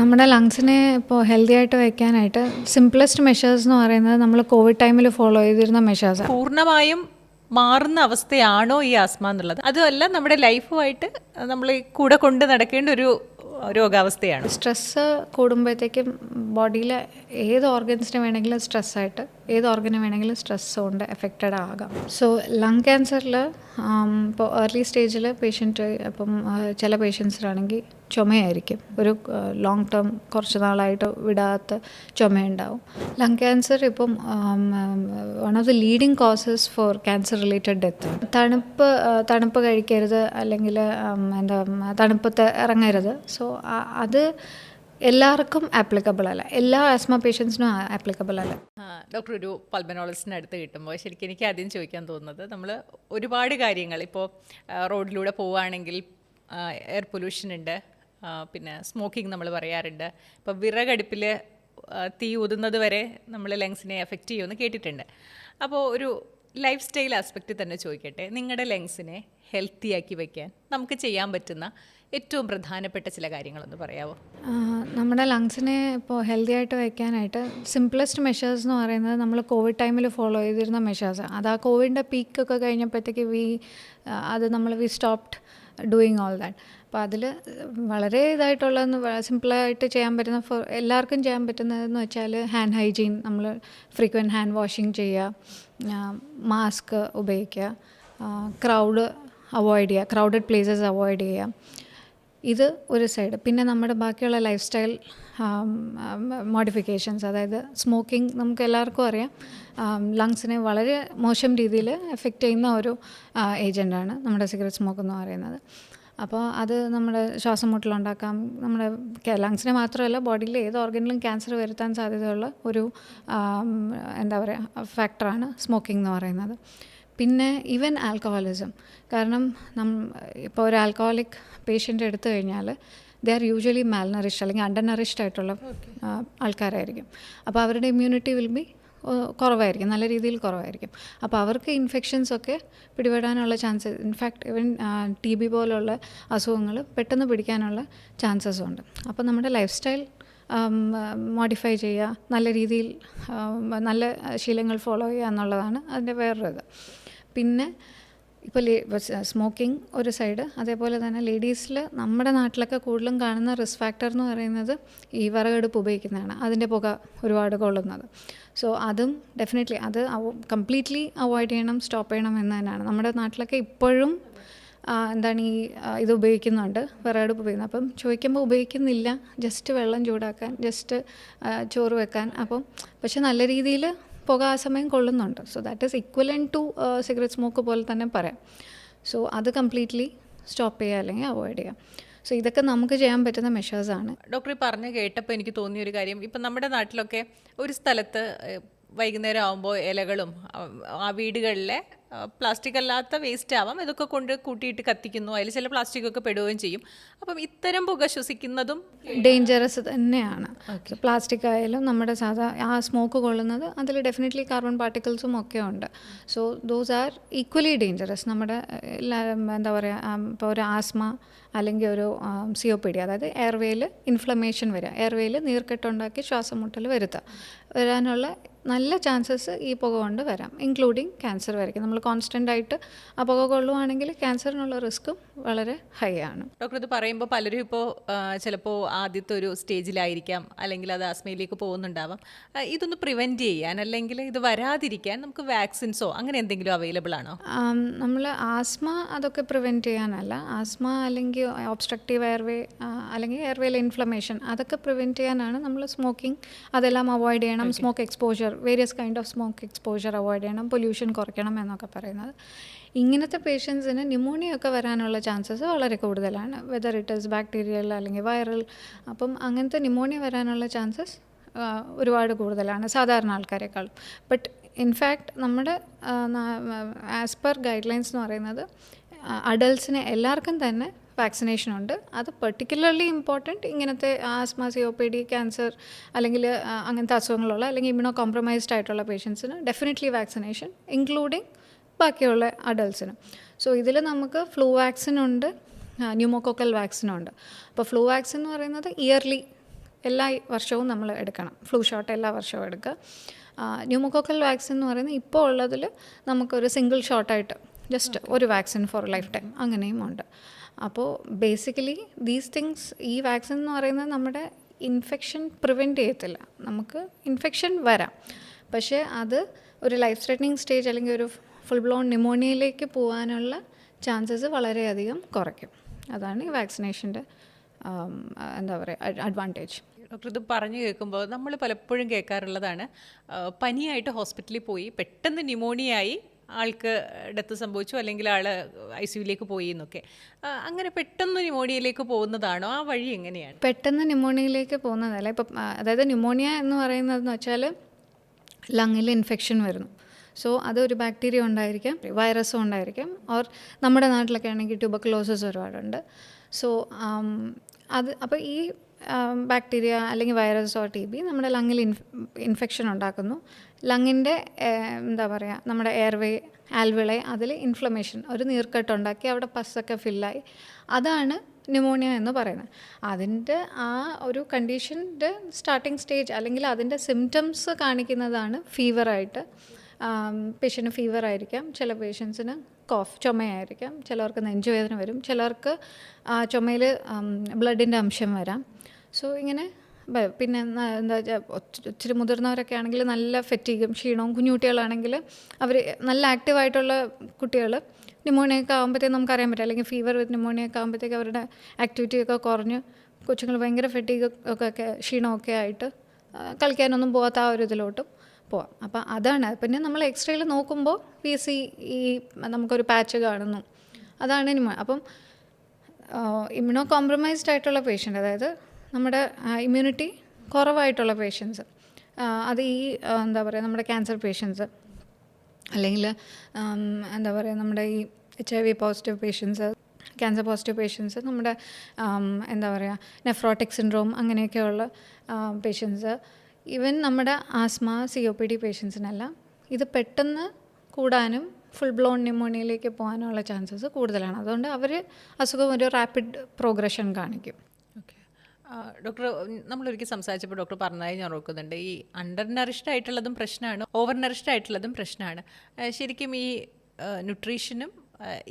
നമ്മുടെ ലങ്സിനെ ഇപ്പോൾ ഹെൽത്തി ആയിട്ട് വയ്ക്കാനായിട്ട് സിംപ്ലസ്റ്റ് മെഷേഴ്സ് എന്ന് പറയുന്നത് നമ്മൾ കോവിഡ് ടൈമിൽ ഫോളോ ചെയ്തിരുന്ന മെഷേഴ്സാണ്. പൂർണ്ണമായും മാറുന്ന അവസ്ഥയാണോ ഈ ആസ്മ എന്നുള്ളത്? അതുമല്ല, നമ്മുടെ ലൈഫുമായിട്ട് നമ്മൾ കൂടെ കൊണ്ട് നടക്കേണ്ട ഒരു രോഗാവസ്ഥയാണ്. സ്ട്രെസ്സ് കൂടുമ്പോഴത്തേക്കും ബോഡിയിലെ ഏത് ഓർഗൻസിന് വേണമെങ്കിലും സ്ട്രെസ്സായിട്ട് ഏത് ഓർഗന് വേണമെങ്കിലും സ്ട്രെസ് കൊണ്ട് എഫക്റ്റഡ് ആകാം. സോ ലങ് ക്യാൻസറിൽ ഇപ്പോൾ ഏർലി സ്റ്റേജിൽ പേഷ്യൻറ്റ് ഇപ്പം ചില പേഷ്യൻസിനാണെങ്കിൽ ചുമയായിരിക്കും, ഒരു ലോങ് ടേം കുറച്ച് നാളായിട്ട് വിടാത്ത ചുമയുണ്ടാവും. ലങ് ക്യാൻസർ ഇപ്പം one of the leading causes for cancer related death. തണുപ്പ് കഴിക്കരുത്, അല്ലെങ്കിൽ തണുപ്പത്ത് ഇറങ്ങരുത്. സോ അത് എല്ലാവർക്കും ആപ്ലിക്കബിൾ അല്ല, എല്ലാ ആസ്മ പേഷ്യൻസിനും ആപ്ലിക്കബിൾ അല്ല. ഡോക്ടർ, ഒരു പൾമനോളജിസ്റ്റിന് അടുത്ത് കിട്ടുമ്പോൾ ശരിക്കും എനിക്ക് ആദ്യം ചോദിക്കാൻ തോന്നുന്നത്, നമ്മൾ ഒരുപാട് കാര്യങ്ങൾ ഇപ്പോൾ റോഡിലൂടെ പോവുകയാണെങ്കിൽ എയർ പൊല്യൂഷൻ ഉണ്ട്, പിന്നെ സ്മോക്കിംഗ് നമ്മൾ പറയാറുണ്ട്. ഇപ്പോൾ വിറകടുപ്പിൽ തീ ഊതുന്നത് വരെ നമ്മൾ ലങ്സിനെ എഫക്റ്റ് ചെയ്യുമെന്ന് കേട്ടിട്ടുണ്ട്. അപ്പോൾ ഒരു ലൈഫ് സ്റ്റൈൽ ആസ്പെക്റ്റിൽ തന്നെ ചോദിക്കട്ടെ, നിങ്ങളുടെ ലങ്സിനെ ഹെൽത്തി ആക്കി വയ്ക്കാൻ നമുക്ക് ചെയ്യാൻ പറ്റുന്ന ഏറ്റവും പ്രധാനപ്പെട്ട ചില കാര്യങ്ങളൊന്ന് പറയാമോ? നമ്മുടെ ലങ്സിനെ ഇപ്പോൾ ഹെൽത്തി ആയിട്ട് വയ്ക്കാനായിട്ട് സിംപ്ലസ്റ്റ് മെഷേഴ്സ് എന്ന് പറയുന്നത് നമ്മൾ കോവിഡ് ടൈമിൽ ഫോളോ ചെയ്തിരുന്ന മെഷേഴ്സാണ്. അത് ആ കോവിഡിൻ്റെ പീക്കൊക്കെ കഴിഞ്ഞപ്പോഴത്തേക്ക് we stopped doing all that. അപ്പോൾ അതിൽ വളരെ ഇതായിട്ടുള്ളതെന്ന് സിമ്പിളായിട്ട് ചെയ്യാൻ പറ്റുന്ന എല്ലാവർക്കും ചെയ്യാൻ പറ്റുന്നതെന്ന് വെച്ചാൽ ഹാൻഡ് ഹൈജീൻ, നമ്മൾ ഫ്രീക്വൻറ്റ് ഹാൻഡ് വാഷിങ് ചെയ്യുക, മാസ്ക് ഉപയോഗിക്കുക, ക്രൗഡ് അവോയ്ഡ് ചെയ്യുക, ക്രൗഡഡ് പ്ലേസസ് അവോയ്ഡ് ചെയ്യുക. ഇത് ഒരു സൈഡ്. പിന്നെ നമ്മുടെ ബാക്കിയുള്ള ലൈഫ് സ്റ്റൈൽ മോഡിഫിക്കേഷൻസ്, അതായത് സ്മോക്കിംഗ് നമുക്ക് എല്ലാവർക്കും അറിയാം ലങ്സിനെ വളരെ മോശം രീതിയിൽ എഫക്റ്റ് ചെയ്യുന്ന ഒരു ഏജൻ്റാണ് നമ്മുടെ സിഗരറ്റ് സ്മോക്ക് എന്ന് പറയുന്നത്. അപ്പോൾ അത് നമ്മുടെ ശ്വാസം മുട്ടലുണ്ടാക്കാം, നമ്മുടെ ലങ്സിനെ മാത്രമല്ല ബോഡിയിലെ ഏത് ഓർഗനിലും ക്യാൻസർ വരുത്താൻ സാധ്യതയുള്ള ഒരു ഫാക്ടറാണ് സ്മോക്കിംഗ് എന്ന് പറയുന്നത്. പിന്നെ ഈവൻ ആൽക്കഹോളിസം. കാരണം ഇപ്പോൾ ഒരു ആൽക്കഹോളിക് പേഷ്യൻ്റ് എടുത്തു കഴിഞ്ഞാൽ ദേ ആർ യൂഷ്വലി മാൽനറിഷ്ഡ് അല്ലെങ്കിൽ അണ്ടർ നറിഷ്ഡ് ആയിട്ടുള്ള ആൾക്കാരായിരിക്കും. അപ്പോൾ അവരുടെ ഇമ്മ്യൂണിറ്റി വിൽ ബി കുറവായിരിക്കും, നല്ല രീതിയിൽ കുറവായിരിക്കും. അപ്പോൾ അവർക്ക് ഇൻഫെക്ഷൻസൊക്കെ പിടിപെടാനുള്ള ചാൻസസ്, ഇൻഫാക്ട് ഈവൻ TB പോലുള്ള അസുഖങ്ങൾ പെട്ടെന്ന് പിടിക്കാനുള്ള ചാൻസസും ഉണ്ട്. അപ്പോൾ നമ്മുടെ ലൈഫ് സ്റ്റൈൽ മോഡിഫൈ ചെയ്യുക, നല്ല രീതിയിൽ നല്ല ശീലങ്ങൾ ഫോളോ ചെയ്യുക എന്നുള്ളതാണ് അതിൻ്റെ വേറൊരു ഇത്. പിന്നെ ഇപ്പോൾ സ്മോക്കിംഗ് ഒരു സൈഡ്. അതേപോലെ തന്നെ ലേഡീസിൽ നമ്മുടെ നാട്ടിലൊക്കെ കൂടുതലും കാണുന്ന റിസ്ക് ഫാക്ടർ എന്ന് പറയുന്നത് ഈ വിറകടുപ്പ് ഉപയോഗിക്കുന്നതാണ്, അതിൻ്റെ പുക ഒരുപാട് കൊള്ളുന്നത്. സോ അതും ഡെഫിനറ്റ്ലി അത് കംപ്ലീറ്റ്ലി അവോയ്ഡ് ചെയ്യണം, സ്റ്റോപ്പ് ചെയ്യണം എന്ന് തന്നെയാണ്. നമ്മുടെ നാട്ടിലൊക്കെ ഇപ്പോഴും ഇത് ഉപയോഗിക്കുന്നുണ്ട്, വിറകടുപ്പ് ഉപയോഗിക്കുന്നത്. അപ്പം ചോദിക്കുമ്പോൾ ഉപയോഗിക്കുന്നില്ല, ജസ്റ്റ് വെള്ളം ചൂടാക്കാൻ, ജസ്റ്റ് ചോറ് വെക്കാൻ. അപ്പം പക്ഷെ നല്ല രീതിയിൽ പുക ആ സമയം കൊള്ളുന്നുണ്ട്. So that is equivalent to cigarette smoke പോലെ തന്നെ പറയാം. സോ അത് കംപ്ലീറ്റ്ലി സ്റ്റോപ്പ് ചെയ്യുക അല്ലെങ്കിൽ അവോയ്ഡ് ചെയ്യുക. സോ ഇതൊക്കെ നമുക്ക് ചെയ്യാൻ പറ്റുന്ന മെഷേഴ്സാണ്. ഡോക്ടർ പറഞ്ഞ് കേട്ടപ്പോൾ എനിക്ക് തോന്നിയൊരു കാര്യം, ഇപ്പം നമ്മുടെ നാട്ടിലൊക്കെ ഒരു സ്ഥലത്ത് വൈകുന്നേരം ആകുമ്പോൾ ഇലകളും ആ വീടുകളിലെ പ്ലാസ്റ്റിക് അല്ലാത്ത വേസ്റ്റ് ആവാം, ഇതൊക്കെ കൊണ്ട് കൂട്ടിയിട്ട് കത്തിക്കുന്നു, അതിൽ ചില പ്ലാസ്റ്റിക്കൊക്കെ പെടുകയും ചെയ്യും. അപ്പം ഇത്തരം പുക ശ്വസിക്കുന്നതും ഡേഞ്ചറസ് തന്നെയാണ്. പ്ലാസ്റ്റിക് ആയാലും നമ്മുടെ ആ സ്മോക്ക് കൊള്ളുന്നത് അതിൽ ഡെഫിനറ്റ്ലി കാർബൺ പാർട്ടിക്കിൾസും ഒക്കെ ഉണ്ട്. So those are equally dangerous. നമ്മുടെ ഇപ്പോൾ ഒരു ആസ്മ അല്ലെങ്കിൽ ഒരു COPD, അതായത് എയർവേയിൽ ഇൻഫ്ലമേഷൻ വരിക, എയർവേയിൽ നീർക്കെട്ടുണ്ടാക്കി ശ്വാസം മുട്ടൽ വരാനുള്ള നല്ല ചാൻസസ് ഈ പുക കൊണ്ട് വരാം, ഇൻക്ലൂഡിങ് ക്യാൻസർ വരയ്ക്കും. നമ്മൾ കോൺസ്റ്റൻ്റ് ആയിട്ട് ആ പുക കൊള്ളുവാണെങ്കിൽ ക്യാൻസറിനുള്ള റിസ്ക്കും വളരെ ഹൈ ആണ്. ഡോക്ടർ, ഇത് പറയുമ്പോൾ പലരും ഇപ്പോൾ ചിലപ്പോൾ ആദ്യത്തെ ഒരു സ്റ്റേജിലായിരിക്കാം, അല്ലെങ്കിൽ അത് ആസ്മയിലേക്ക് പോകുന്നുണ്ടാവാം. ഇതൊന്ന് പ്രിവെൻറ്റ് ചെയ്യാൻ അല്ലെങ്കിൽ ഇത് വരാതിരിക്കാൻ നമുക്ക് വാക്സിൻസോ അങ്ങനെ എന്തെങ്കിലും അവൈലബിൾ ആണോ? നമ്മൾ ആസ്മ അതൊക്കെ പ്രിവെൻറ്റ് ചെയ്യാനല്ല, ആസ്മ അല്ലെങ്കിൽ ഒബ്സ്ട്രക്റ്റീവ് എയർവേ അല്ലെങ്കിൽ എയർവേയിലെ ഇൻഫ്ലമേഷൻ അതൊക്കെ പ്രിവെൻറ്റ് ചെയ്യാനാണ് നമ്മൾ സ്മോക്കിംഗ് അതെല്ലാം അവോയ്ഡ് ചെയ്യണം, smoke exposure, various kind of smoke exposure avoid ചെയ്യണം, പൊല്യൂഷൻ കുറയ്ക്കണം എന്നൊക്കെ പറയുന്നത്. ഇങ്ങനത്തെ പേഷ്യൻസിന് ന്യൂമോണിയ ഒക്കെ വരാനുള്ള ചാൻസസ് വളരെ കൂടുതലാണ്, വെദർ ഇറ്റ് ഈസ് ബാക്ടീരിയൽ അല്ലെങ്കിൽ വൈറൽ. അപ്പം അങ്ങനത്തെ ന്യൂമോണിയ വരാനുള്ള ചാൻസസ് ഒരുപാട് കൂടുതലാണ് സാധാരണ ആൾക്കാരെക്കാളും. ബട്ട് ഇൻഫാക്റ്റ് നമ്മുടെ ആസ് പെർ ഗൈഡ് ലൈൻസ് എന്ന് പറയുന്നത് അഡൾട്ട്സിന് എല്ലാവർക്കും തന്നെ വാക്സിനേഷൻ ഉണ്ട്. അത് പെർട്ടിക്കുലർലി ഇമ്പോർട്ടൻറ്റ് ഇങ്ങനത്തെ ആസ്മ, COPD, ക്യാൻസർ അല്ലെങ്കിൽ അങ്ങനത്തെ അസുഖങ്ങളുള്ള അല്ലെങ്കിൽ ഇമ്യൂണോ കോംപ്രമൈസ്ഡ് ആയിട്ടുള്ള പേഷ്യൻസിന് ഡെഫിനറ്റ്ലി വാക്സിനേഷൻ, ഇൻക്ലൂഡിങ് ബാക്കിയുള്ള അഡൾട്ട്സിന്. സോ ഇതിൽ നമുക്ക് ഫ്ലൂ വാക്സിനുണ്ട്, ന്യൂമോകോക്കൽ വാക്സിനുണ്ട്. അപ്പോൾ ഫ്ലൂ വാക്സിൻ എന്ന് പറയുന്നത് ഇയർലി എല്ലാ വർഷവും നമ്മൾ എടുക്കണം. ഫ്ലൂ ഷോട്ട് എല്ലാ വർഷവും എടുക്കുക. ന്യൂമോകോക്കൽ വാക്സിൻ എന്ന് പറയുന്നത് ഇപ്പോൾ ഉള്ളതിൽ നമുക്കൊരു സിംഗിൾ ഷോട്ടായിട്ട് ജസ്റ്റ് ഒരു വാക്സിൻ ഫോർ ലൈഫ് ടൈം അങ്ങനെയും ഉണ്ട്. അപ്പോൾ ബേസിക്കലി ദീസ് തിങ്സ്, ഈ വാക്സിൻ എന്ന് പറയുന്നത് നമ്മുടെ ഇൻഫെക്ഷൻ പ്രിവെൻറ്റ് ചെയ്യത്തില്ല. നമുക്ക് ഇൻഫെക്ഷൻ വരാം, പക്ഷേ അത് ഒരു ലൈഫ് ത്രെറ്റനിങ് സ്റ്റേജ് അല്ലെങ്കിൽ ഒരു ഫുൾ ബ്ലോൺ ന്യൂമോണിയയിലേക്ക് പോകാനുള്ള ചാൻസസ് വളരെയധികം കുറയ്ക്കും. അതാണ് ഈ വാക്സിനേഷൻ്റെ എന്താ പറയുക അഡ്വാൻറ്റേജ്. ഡോക്ടർ, ഇത് പറഞ്ഞു കേൾക്കുമ്പോൾ നമ്മൾ പലപ്പോഴും കേൾക്കാറുള്ളതാണ്, പനിയായിട്ട് ഹോസ്പിറ്റലിൽ പോയി പെട്ടെന്ന് ന്യൂമോണിയായി ആൾക്ക് ഡെത്ത് സംഭവിച്ചു, അല്ലെങ്കിൽ ആൾ ICUവിലേക്ക് പോയി എന്നൊക്കെ. അങ്ങനെ പെട്ടെന്ന് ന്യൂമോണിയയിലേക്ക് പോകുന്നതാണോ? ആ വഴി എങ്ങനെയാണ്? പെട്ടെന്ന് ന്യൂമോണിയയിലേക്ക് പോകുന്നതല്ല. ഇപ്പം അതായത് ന്യൂമോണിയ എന്ന് പറയുന്നതെന്ന് വെച്ചാൽ ലങ്ങിൽ ഇൻഫെക്ഷൻ വരുന്നു. സോ അതൊരു ബാക്ടീരിയ ഉണ്ടായിരിക്കാം, വൈറസും ഉണ്ടായിരിക്കാം, ഓർ നമ്മുടെ നാട്ടിലൊക്കെ ആണെങ്കിൽ ട്യൂബർക്കുലോസിസ് ഒരുപാടുണ്ട്. സോ അത് അപ്പോൾ ഈ ബാക്ടീരിയ അല്ലെങ്കിൽ വൈറസോ TB നമ്മുടെ ലങ്ങിൽ ഇൻഫെക്ഷൻ ഉണ്ടാക്കുന്നു. ലങ്ങിൻ്റെ എന്താ പറയുക, നമ്മുടെ എയർവേ ആൽവിളെ അതിൽ ഇൻഫ്ലമേഷൻ, ഒരു നീർക്കെട്ടുണ്ടാക്കി അവിടെ പസ്സൊക്കെ ഫില്ലായി, അതാണ് ന്യൂമോണിയ എന്ന് പറയുന്നത്. അതിൻ്റെ ആ ഒരു കണ്ടീഷൻ്റെ സ്റ്റാർട്ടിങ് സ്റ്റേജ് അല്ലെങ്കിൽ അതിൻ്റെ സിംറ്റംസ് കാണിക്കുന്നതാണ് ഫീവറായിട്ട്. പേഷ്യൻറ്റ് ഫീവർ ആയിരിക്കാം, ചില പേഷ്യൻസിന് ചുമയായിരിക്കാം, ചിലർക്ക് നെഞ്ചുവേദന വരും, ചിലർക്ക് ചുമയിൽ ബ്ലഡിൻ്റെ അംശം വരാം. സോ ഇങ്ങനെ പിന്നെ എന്താ ഇച്ചിരി മുതിർന്നവരൊക്കെ ആണെങ്കിൽ നല്ല ഫെറ്റീഗും ക്ഷീണവും, കുഞ്ഞുകുട്ടികളാണെങ്കിൽ അവർ നല്ല ആക്റ്റീവായിട്ടുള്ള കുട്ടികൾ ന്യൂമോണിയൊക്കെ ആകുമ്പോഴത്തേക്കും നമുക്കറിയാൻ പറ്റും, അല്ലെങ്കിൽ ഫീവർ വിത്ത് ന്യൂമോണിയൊക്കെ ആകുമ്പോഴത്തേക്ക് അവരുടെ ആക്ടിവിറ്റിയൊക്കെ കുറഞ്ഞ് കൊച്ചുങ്ങൾ ഭയങ്കര ഫെറ്റീഗ് ഒക്കെ ക്ഷീണമൊക്കെ ആയിട്ട് കളിക്കാനൊന്നും പോകാത്ത ആ ഒരു ഇതിലോട്ടും പോവാം. അപ്പോൾ അതാണ്. പിന്നെ നമ്മൾ എക്സ്റേയിൽ നോക്കുമ്പോൾ ഈ നമുക്കൊരു പാച്ച് കാണുന്നു, അതാണ് അപ്പം ഇമ്മ്യൂണോ കോംപ്രമൈസ്ഡ് ആയിട്ടുള്ള പേഷ്യൻ്റ്, അതായത് നമ്മുടെ ഇമ്മ്യൂണിറ്റി കുറവായിട്ടുള്ള പേഷ്യൻസ്, അത് ഈ എന്താ പറയുക നമ്മുടെ ക്യാൻസർ പേഷ്യൻസ്, അല്ലെങ്കിൽ എന്താ പറയുക നമ്മുടെ ഈ HIV positive patients, cancer positive patients, നമ്മുടെ എന്താ പറയുക നെഫ്രോട്ടിക് സിൻഡ്രോം അങ്ങനെയൊക്കെയുള്ള പേഷ്യൻസ്, ഈവൻ നമ്മുടെ ആസ്മ COPD പേഷ്യൻസിനെല്ലാം ഇത് പെട്ടെന്ന് കൂടാനും ഫുൾ ബ്ലോൺ ന്യൂമോണിയയിലേക്ക് പോകാനുള്ള ചാൻസസ് കൂടുതലാണ്. അതുകൊണ്ട് അവർ അസുഖം ഒരു റാപ്പിഡ് പ്രോഗ്രഷൻ കാണിക്കും. ഓക്കെ ഡോക്ടർ, നമ്മളൊരിക്കൽ സംസാരിച്ചപ്പോൾ ഡോക്ടർ പറഞ്ഞതായി ഞാൻ ഓർക്കുന്നുണ്ട്, ഈ അണ്ടർ നറിഷ്ഡ് ആയിട്ടുള്ളതും പ്രശ്നമാണ്, ഓവർ നറിഷ്ഡ് ആയിട്ടുള്ളതും പ്രശ്നമാണ്. ശരിക്കും ഈ ന്യൂട്രീഷനും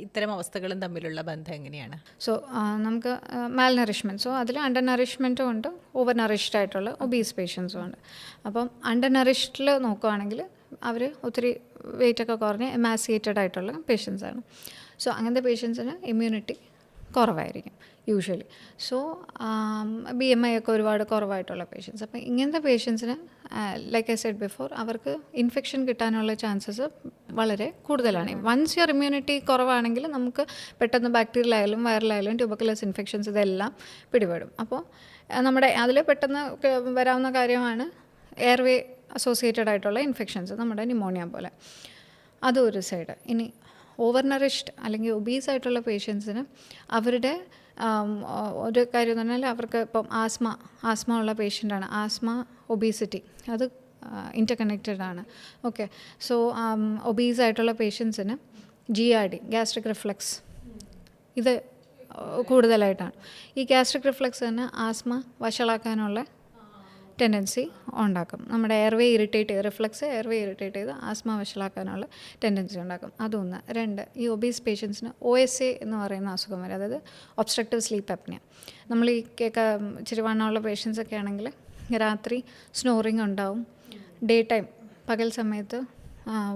ഇത്തരം അവസ്ഥകളും തമ്മിലുള്ള ബന്ധം എങ്ങനെയാണ്? സോ നമുക്ക് മാൽ നറിഷ്മെൻറ്റ്, സോ അതിൽ അണ്ടർ നറിഷ്മെൻറ്റും ഉണ്ട്, ഓവർ നറിഷ്ഡ് ആയിട്ടുള്ള ഒബീസ് പേഷ്യൻസും ഉണ്ട്. അപ്പം അണ്ടർ നറിഷ്ഡിൽ നോക്കുകയാണെങ്കിൽ അവർ ഒത്തിരി വെയിറ്റൊക്കെ കുറഞ്ഞ് എമാസിയേറ്റഡ് ആയിട്ടുള്ള പേഷ്യൻസാണ്. സോ അങ്ങനത്തെ പേഷ്യൻസിന് ഇമ്മ്യൂണിറ്റി കുറവായിരിക്കും യൂഷ്വലി. സോ BMI ഒക്കെ ഒരുപാട് കുറവായിട്ടുള്ള പേഷ്യൻസ്. അപ്പോൾ ഇങ്ങനത്തെ പേഷ്യൻസിന് ലൈക്ക് ഐ സെഡ് ബിഫോർ, അവർക്ക് ഇൻഫെക്ഷൻ കിട്ടാനുള്ള ചാൻസസ് വളരെ കൂടുതലാണ്. വൺസ് യുവർ ഇമ്മ്യൂണിറ്റി കുറവാണെങ്കിൽ നമുക്ക് പെട്ടെന്ന് ബാക്ടീരിയൽ ആയാലും വൈറലായാലും ട്യൂബർക്കുലോസ് ഇൻഫെക്ഷൻസ് ഇതെല്ലാം പിടിപെടും. അപ്പോൾ നമ്മുടെ അതിൽ പെട്ടെന്ന് വരാവുന്ന കാര്യമാണ് എയർവേ അസോസിയേറ്റഡ് ആയിട്ടുള്ള ഇൻഫെക്ഷൻസ്, നമ്മുടെ ന്യൂമോണിയ പോലെ. അതൊരു സൈഡ്. ഇനി ഓവർ നറിഷ്ഡ് അല്ലെങ്കിൽ ഒബീസ് ആയിട്ടുള്ള പേഷ്യൻസിന് അവരുടെ ഒരു കാര്യം എന്ന് പറഞ്ഞാൽ അവർക്ക് ഇപ്പം ആസ്മ ഉള്ള പേഷ്യൻ്റാണ്, ആസ്മ ഒബീസിറ്റി അത് ഇൻ്റർ കണക്റ്റഡ് ആണ്. ഓക്കെ, സോ ഒബീസ് ആയിട്ടുള്ള പേഷ്യൻസിന് GRD ഗ്യാസ്ട്രിക് റിഫ്ലക്സ് ഇത് കൂടുതലായിട്ടാണ്. ഈ ഗ്യാസ്ട്രിക് റിഫ്ലക്സ് തന്നെ ആസ്മ വഷളാക്കാനുള്ള ടെൻഡൻസി ഉണ്ടാക്കും. നമ്മുടെ എയർവേ ഇറിറ്റേറ്റ് ചെയ്ത് റിഫ്ലക്സ് എയർവേ ഇറിറ്റേറ്റ് ചെയ്ത് ആസ്മ വഷളാക്കാനുള്ള ടെൻഡൻസി ഉണ്ടാക്കും. അതൊന്ന്. രണ്ട്, ഈ ഒബീസ് പേഷ്യൻസിന് OSA എന്ന് പറയുന്ന അസുഖം വരും, അതായത് ഒബ്സ്ട്രക്റ്റീവ് സ്ലീപ്പ് അപ്നിയ. നമ്മൾ ഈ ഇച്ചിരി വണ്ണമുള്ള പേഷ്യൻസൊക്കെ ആണെങ്കിൽ രാത്രി സ്നോറിങ് ഉണ്ടാവും, ഡേ ടൈം പകൽ സമയത്ത്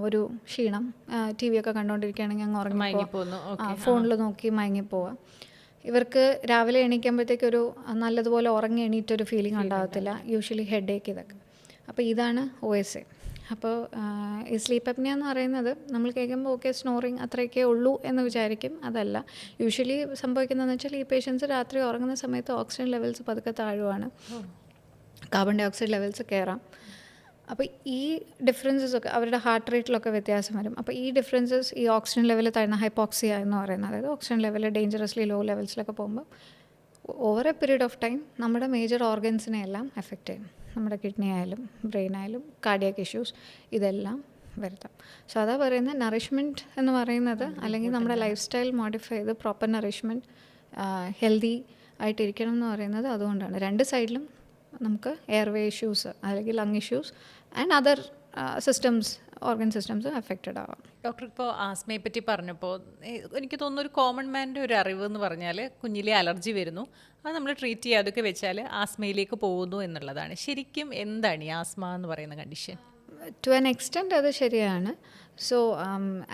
ഒരു ക്ഷീണം, TV ഒക്കെ കണ്ടുകൊണ്ടിരിക്കുകയാണെങ്കിൽ അങ്ങ് ഉറങ്ങിപ്പോവാം, ഫോണിൽ നോക്കി മയങ്ങിപ്പോവാം. ഇവർക്ക് രാവിലെ എണീക്കുമ്പോഴത്തേക്ക് ഒരു നല്ലതുപോലെ ഉറങ്ങി എണീറ്റൊരു ഫീലിംഗ് ഉണ്ടാകത്തില്ല, യൂഷ്വലി ഹെഡ് ഏക്ക് ഇതൊക്കെ. അപ്പോൾ ഇതാണ് OSA. അപ്പോൾ ഈ സ്ലീപ്പ് അപ്നിയ എന്ന് പറയുന്നത് നമ്മൾ കേൾക്കുമ്പോൾ ഓക്കെ സ്നോറിങ് അത്രയൊക്കെ ഉള്ളൂ എന്ന് വിചാരിക്കും. അതല്ല, യൂഷ്വലി സംഭവിക്കുന്നതെന്ന് വെച്ചാൽ ഈ പേഷ്യൻസ് രാത്രി ഉറങ്ങുന്ന സമയത്ത് ഓക്സിജൻ ലെവൽസ് പതുക്കെ താഴുവാണ്, കാർബൺ ഡൈ ഓക്സൈഡ് ലെവൽസ് കയറാം. അപ്പോൾ ഈ ഡിഫറൻസസ് ഒക്കെ അവരുടെ ഹാർട്ട് റേറ്റിലൊക്കെ വ്യത്യാസം വരും. അപ്പോൾ ഈ ഡിഫറൻസസ് ഈ ഓക്സിജൻ ലെവൽ താഴ്ന്ന ഹൈപ്പോക്സിയ എന്ന് പറയുന്നത്, അതായത് ഓക്സിജൻ ലെവൽ ഡേഞ്ചറസ്ലി ലോ ലെവൽസിലൊക്കെ പോകുമ്പോൾ over A period of time നമ്മുടെ മേജർ ഓർഗൻസിനെ എല്ലാം എഫക്റ്റ് ചെയ്യും. നമ്മുടെ കിഡ്നി ആയാലും ബ്രെയിൻ ആയാലും കാർഡിയാക് ഇഷ്യൂസ് ഇതെല്ലാം വരുത്താം. സോ അതാ പറയുന്നത് നറിഷ്മെൻറ്റ് എന്ന് പറയുന്നത്, അല്ലെങ്കിൽ നമ്മുടെ ലൈഫ് സ്റ്റൈൽ മോഡിഫൈ ചെയ്ത് പ്രോപ്പർ നറിഷ്മെൻറ്റ് ഹെൽത്തി ആയിട്ടിരിക്കണം എന്ന് പറയുന്നത് അതുകൊണ്ടാണ്. രണ്ട് സൈഡിലും നമുക്ക് എയർവേ ഇഷ്യൂസ് അല്ലെങ്കിൽ lung issues and other systems organ systems affected ആവാം. ഡോക്ടർ ഇപ്പോൾ ആസ്മയെ പറ്റി പറഞ്ഞപ്പോൾ എനിക്ക് തോന്നുന്നു ഒരു കോമൺ മാൻ്റെ ഒരു അറിവ് എന്ന് പറഞ്ഞാൽ കുഞ്ഞിലെ അലർജി വരുന്നു, അത് നമ്മൾ ട്രീറ്റ് ചെയ്യാതൊക്കെ വെച്ചാൽ ആസ്മയിലേക്ക് പോകുന്നു എന്നുള്ളതാണ്. ശരിക്കും എന്താണ് ഈ ആസ്മ എന്ന് പറയുന്ന കണ്ടീഷൻ? ടു ആൻ എക്സ്റ്റെൻറ്റ് അത് ശരിയാണ്. So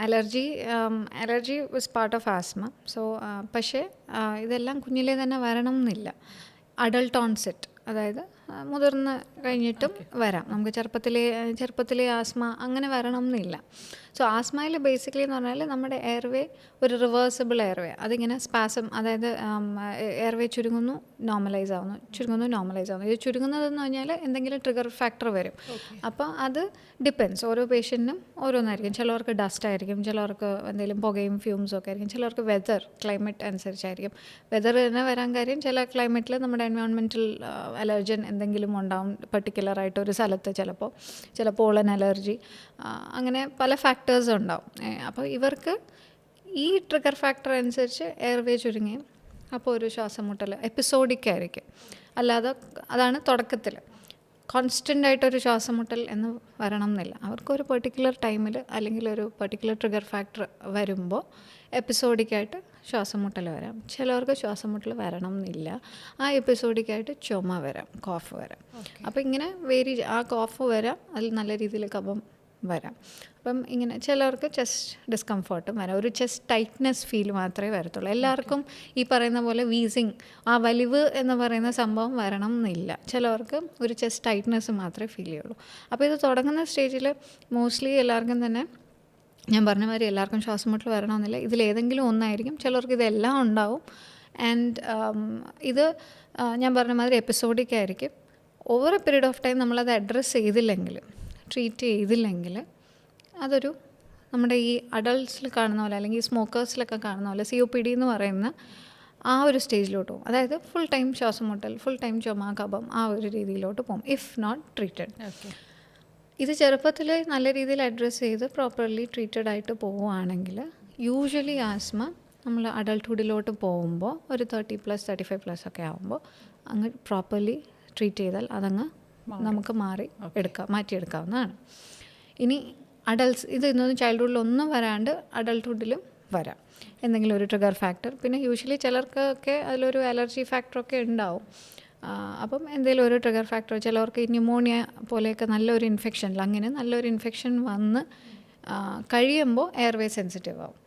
allergy was part of asthma. So പക്ഷേ ഇതെല്ലാം കുഞ്ഞിലെ തന്നെ വരണം എന്നില്ല. അഡൾട്ട് ഓൺസെറ്റ്, അതായത് മുതിർന്ന് കഴിഞ്ഞിട്ടും വരാം. നമുക്ക് ചെറുപ്പത്തിലെ ആസ്മ അങ്ങനെ വരണം എന്നില്ല. സോ ആസ്മയിൽ ബേസിക്കലി എന്ന് പറഞ്ഞാൽ നമ്മുടെ എയർവേ ഒരു റിവേഴ്സിബിൾ എയർവേ, അതിങ്ങനെ സ്പാസം, അതായത് എയർവേ ചുരുങ്ങുന്നു നോർമലൈസ് ആവുന്നു, ചുരുങ്ങുന്നു നോർമലൈസ് ആവുന്നു. ഇത് ചുരുങ്ങുന്നതെന്ന് പറഞ്ഞാൽ എന്തെങ്കിലും ട്രിഗർ ഫാക്ടർ വരും. അപ്പോൾ അത് ഡിപ്പെൻസ്, ഓരോ പേഷ്യൻറ്റിനും ഓരോന്നായിരിക്കും. ചിലവർക്ക് ഡസ്റ്റ് ആയിരിക്കും, ചിലവർക്ക് എന്തെങ്കിലും പുകയും ഫ്യൂംസും ഒക്കെ ആയിരിക്കും, ചിലവർക്ക് വെതർ ക്ലൈമറ്റ് അനുസരിച്ചായിരിക്കും. വെതർ തന്നെ വരാൻ കാര്യം ചില ക്ലൈമറ്റിൽ നമ്മുടെ എൻവയോൺമെൻറ്റൽ അലർജൻ എന്തെങ്കിലും ഉണ്ടാവും പെർട്ടിക്കുലറായിട്ട് ഒരു സ്ഥലത്ത്, ചിലപ്പോൾ പോളൻ അലർജി, അങ്ങനെ പല ഫാക്ടേഴ്സ് ഉണ്ടാവും. അപ്പോൾ ഇവർക്ക് ഈ ട്രിഗർ ഫാക്ടർ അനുസരിച്ച് എയർവേ ചുരുങ്ങുകയും അപ്പോൾ ഒരു ശ്വാസം മുട്ടൽ എപ്പിസോഡിക് ആയിരിക്കും. അല്ലാതെ അതാണ് തുടക്കത്തിൽ കോൺസ്റ്റൻ്റ് ആയിട്ടൊരു ശ്വാസം മുട്ടൽ എന്ന് വരണം എന്നില്ല. അവർക്കൊരു പെർട്ടിക്കുലർ ടൈമിൽ അല്ലെങ്കിൽ ഒരു പെർട്ടിക്കുലർ ട്രിഗർ ഫാക്ടർ വരുമ്പോൾ എപ്പിസോഡിക്കായിട്ട് ശ്വാസം മുട്ടൽ വരാം. ചിലവർക്ക് ശ്വാസം മുട്ടൽ വരണം എന്നില്ല, ആ എപ്പിസോഡിക്കായിട്ട് ചുമ വരാം, കോഫ് വരാം. അപ്പോൾ ഇങ്ങനെ ആ കോഫ് വരാം, അതിൽ നല്ല രീതിയിൽ കഫം വരാം. അപ്പം ഇങ്ങനെ ചിലർക്ക് ചെസ്റ്റ് ഡിസ്കംഫർട്ടും വരാം, ഒരു ചെസ്റ്റ് ടൈറ്റ്നെസ് ഫീൽ മാത്രമേ വരത്തുള്ളൂ. എല്ലാവർക്കും ഈ പറയുന്ന പോലെ വീസിങ്, ആ വലിവ് എന്ന് പറയുന്ന സംഭവം വരണം എന്നില്ല. ചിലവർക്ക് ഒരു ചെസ്റ്റ് ടൈറ്റ്നെസ് മാത്രമേ ഫീൽ ചെയ്യുള്ളൂ. അപ്പോൾ ഇത് തുടങ്ങുന്ന സ്റ്റേജിൽ മോസ്റ്റ്ലി എല്ലാവർക്കും തന്നെ ഞാൻ പറഞ്ഞ മാതിരി എല്ലാവർക്കും ശ്വാസം മുട്ടൽ വരണമെന്നില്ല, ഇതിലേതെങ്കിലും ഒന്നായിരിക്കും. ചിലർക്ക് ഇതെല്ലാം ഉണ്ടാവും. ആൻഡ് ഇത് ഞാൻ പറഞ്ഞ മാതിരി എപ്പിസോഡിക് ആയിരിക്കും. Over A period of time നമ്മളത് അഡ്രസ്സ് ചെയ്തില്ലെങ്കിൽ, ട്രീറ്റ് ചെയ്തില്ലെങ്കിൽ, അതൊരു നമ്മുടെ ഈ അഡൾട്ട്സിൽ കാണുന്ന പോലെ അല്ലെങ്കിൽ സ്മോക്കേഴ്സിലൊക്കെ കാണുന്ന പോലെ COPD എന്ന് പറയുന്ന ആ ഒരു സ്റ്റേജിലോട്ട് പോകും. അതായത് ഫുൾ ടൈം ശ്വാസം മുട്ടൽ, ഫുൾ ടൈം ചുമ, കഫം, ആ ഒരു രീതിയിലോട്ട് പോകും ഇഫ് നോട്ട് ട്രീറ്റഡ്. ഇത് ചെറുപ്പത്തിൽ നല്ല രീതിയിൽ അഡ്രസ്സ് ചെയ്ത് പ്രോപ്പർലി ട്രീറ്റഡ് ആയിട്ട് പോവുകയാണെങ്കിൽ യൂഷ്വലി ആസ്മ നമ്മൾ അഡൾട്ട്ഹുഡിലോട്ട് പോകുമ്പോൾ ഒരു 30+, 35+ ഒക്കെ ആകുമ്പോൾ അങ്ങ് പ്രോപ്പർലി ട്രീറ്റ് ചെയ്താൽ അതങ്ങ് നമുക്ക് മാറ്റിയെടുക്കാവുന്നതാണ്. ഇനി അഡൾട്ട്സ് ഇതൊന്നും ചൈൽഡ്ഹുഡിലൊന്നും വരാണ്ട് അഡൾട്ട്ഹുഡിലും വരാം എന്തെങ്കിലും ഒരു ട്രിഗർ ഫാക്ടർ. പിന്നെ യൂഷ്വലി ചിലർക്കൊക്കെ അതിലൊരു അലർജി ഫാക്ടറൊക്കെ ഉണ്ടാവും. അപ്പം എന്തെങ്കിലും ഒരു ട്രിഗർ ഫാക്ടർ, ചിലവർക്ക് ന്യൂമോണിയ പോലെയൊക്കെ നല്ലൊരു ഇൻഫെക്ഷൻ, ലങ്ങിന് നല്ലൊരു ഇൻഫെക്ഷൻ വന്ന് കഴിയുമ്പോൾ എയർവേ സെൻസിറ്റീവ് ആവും.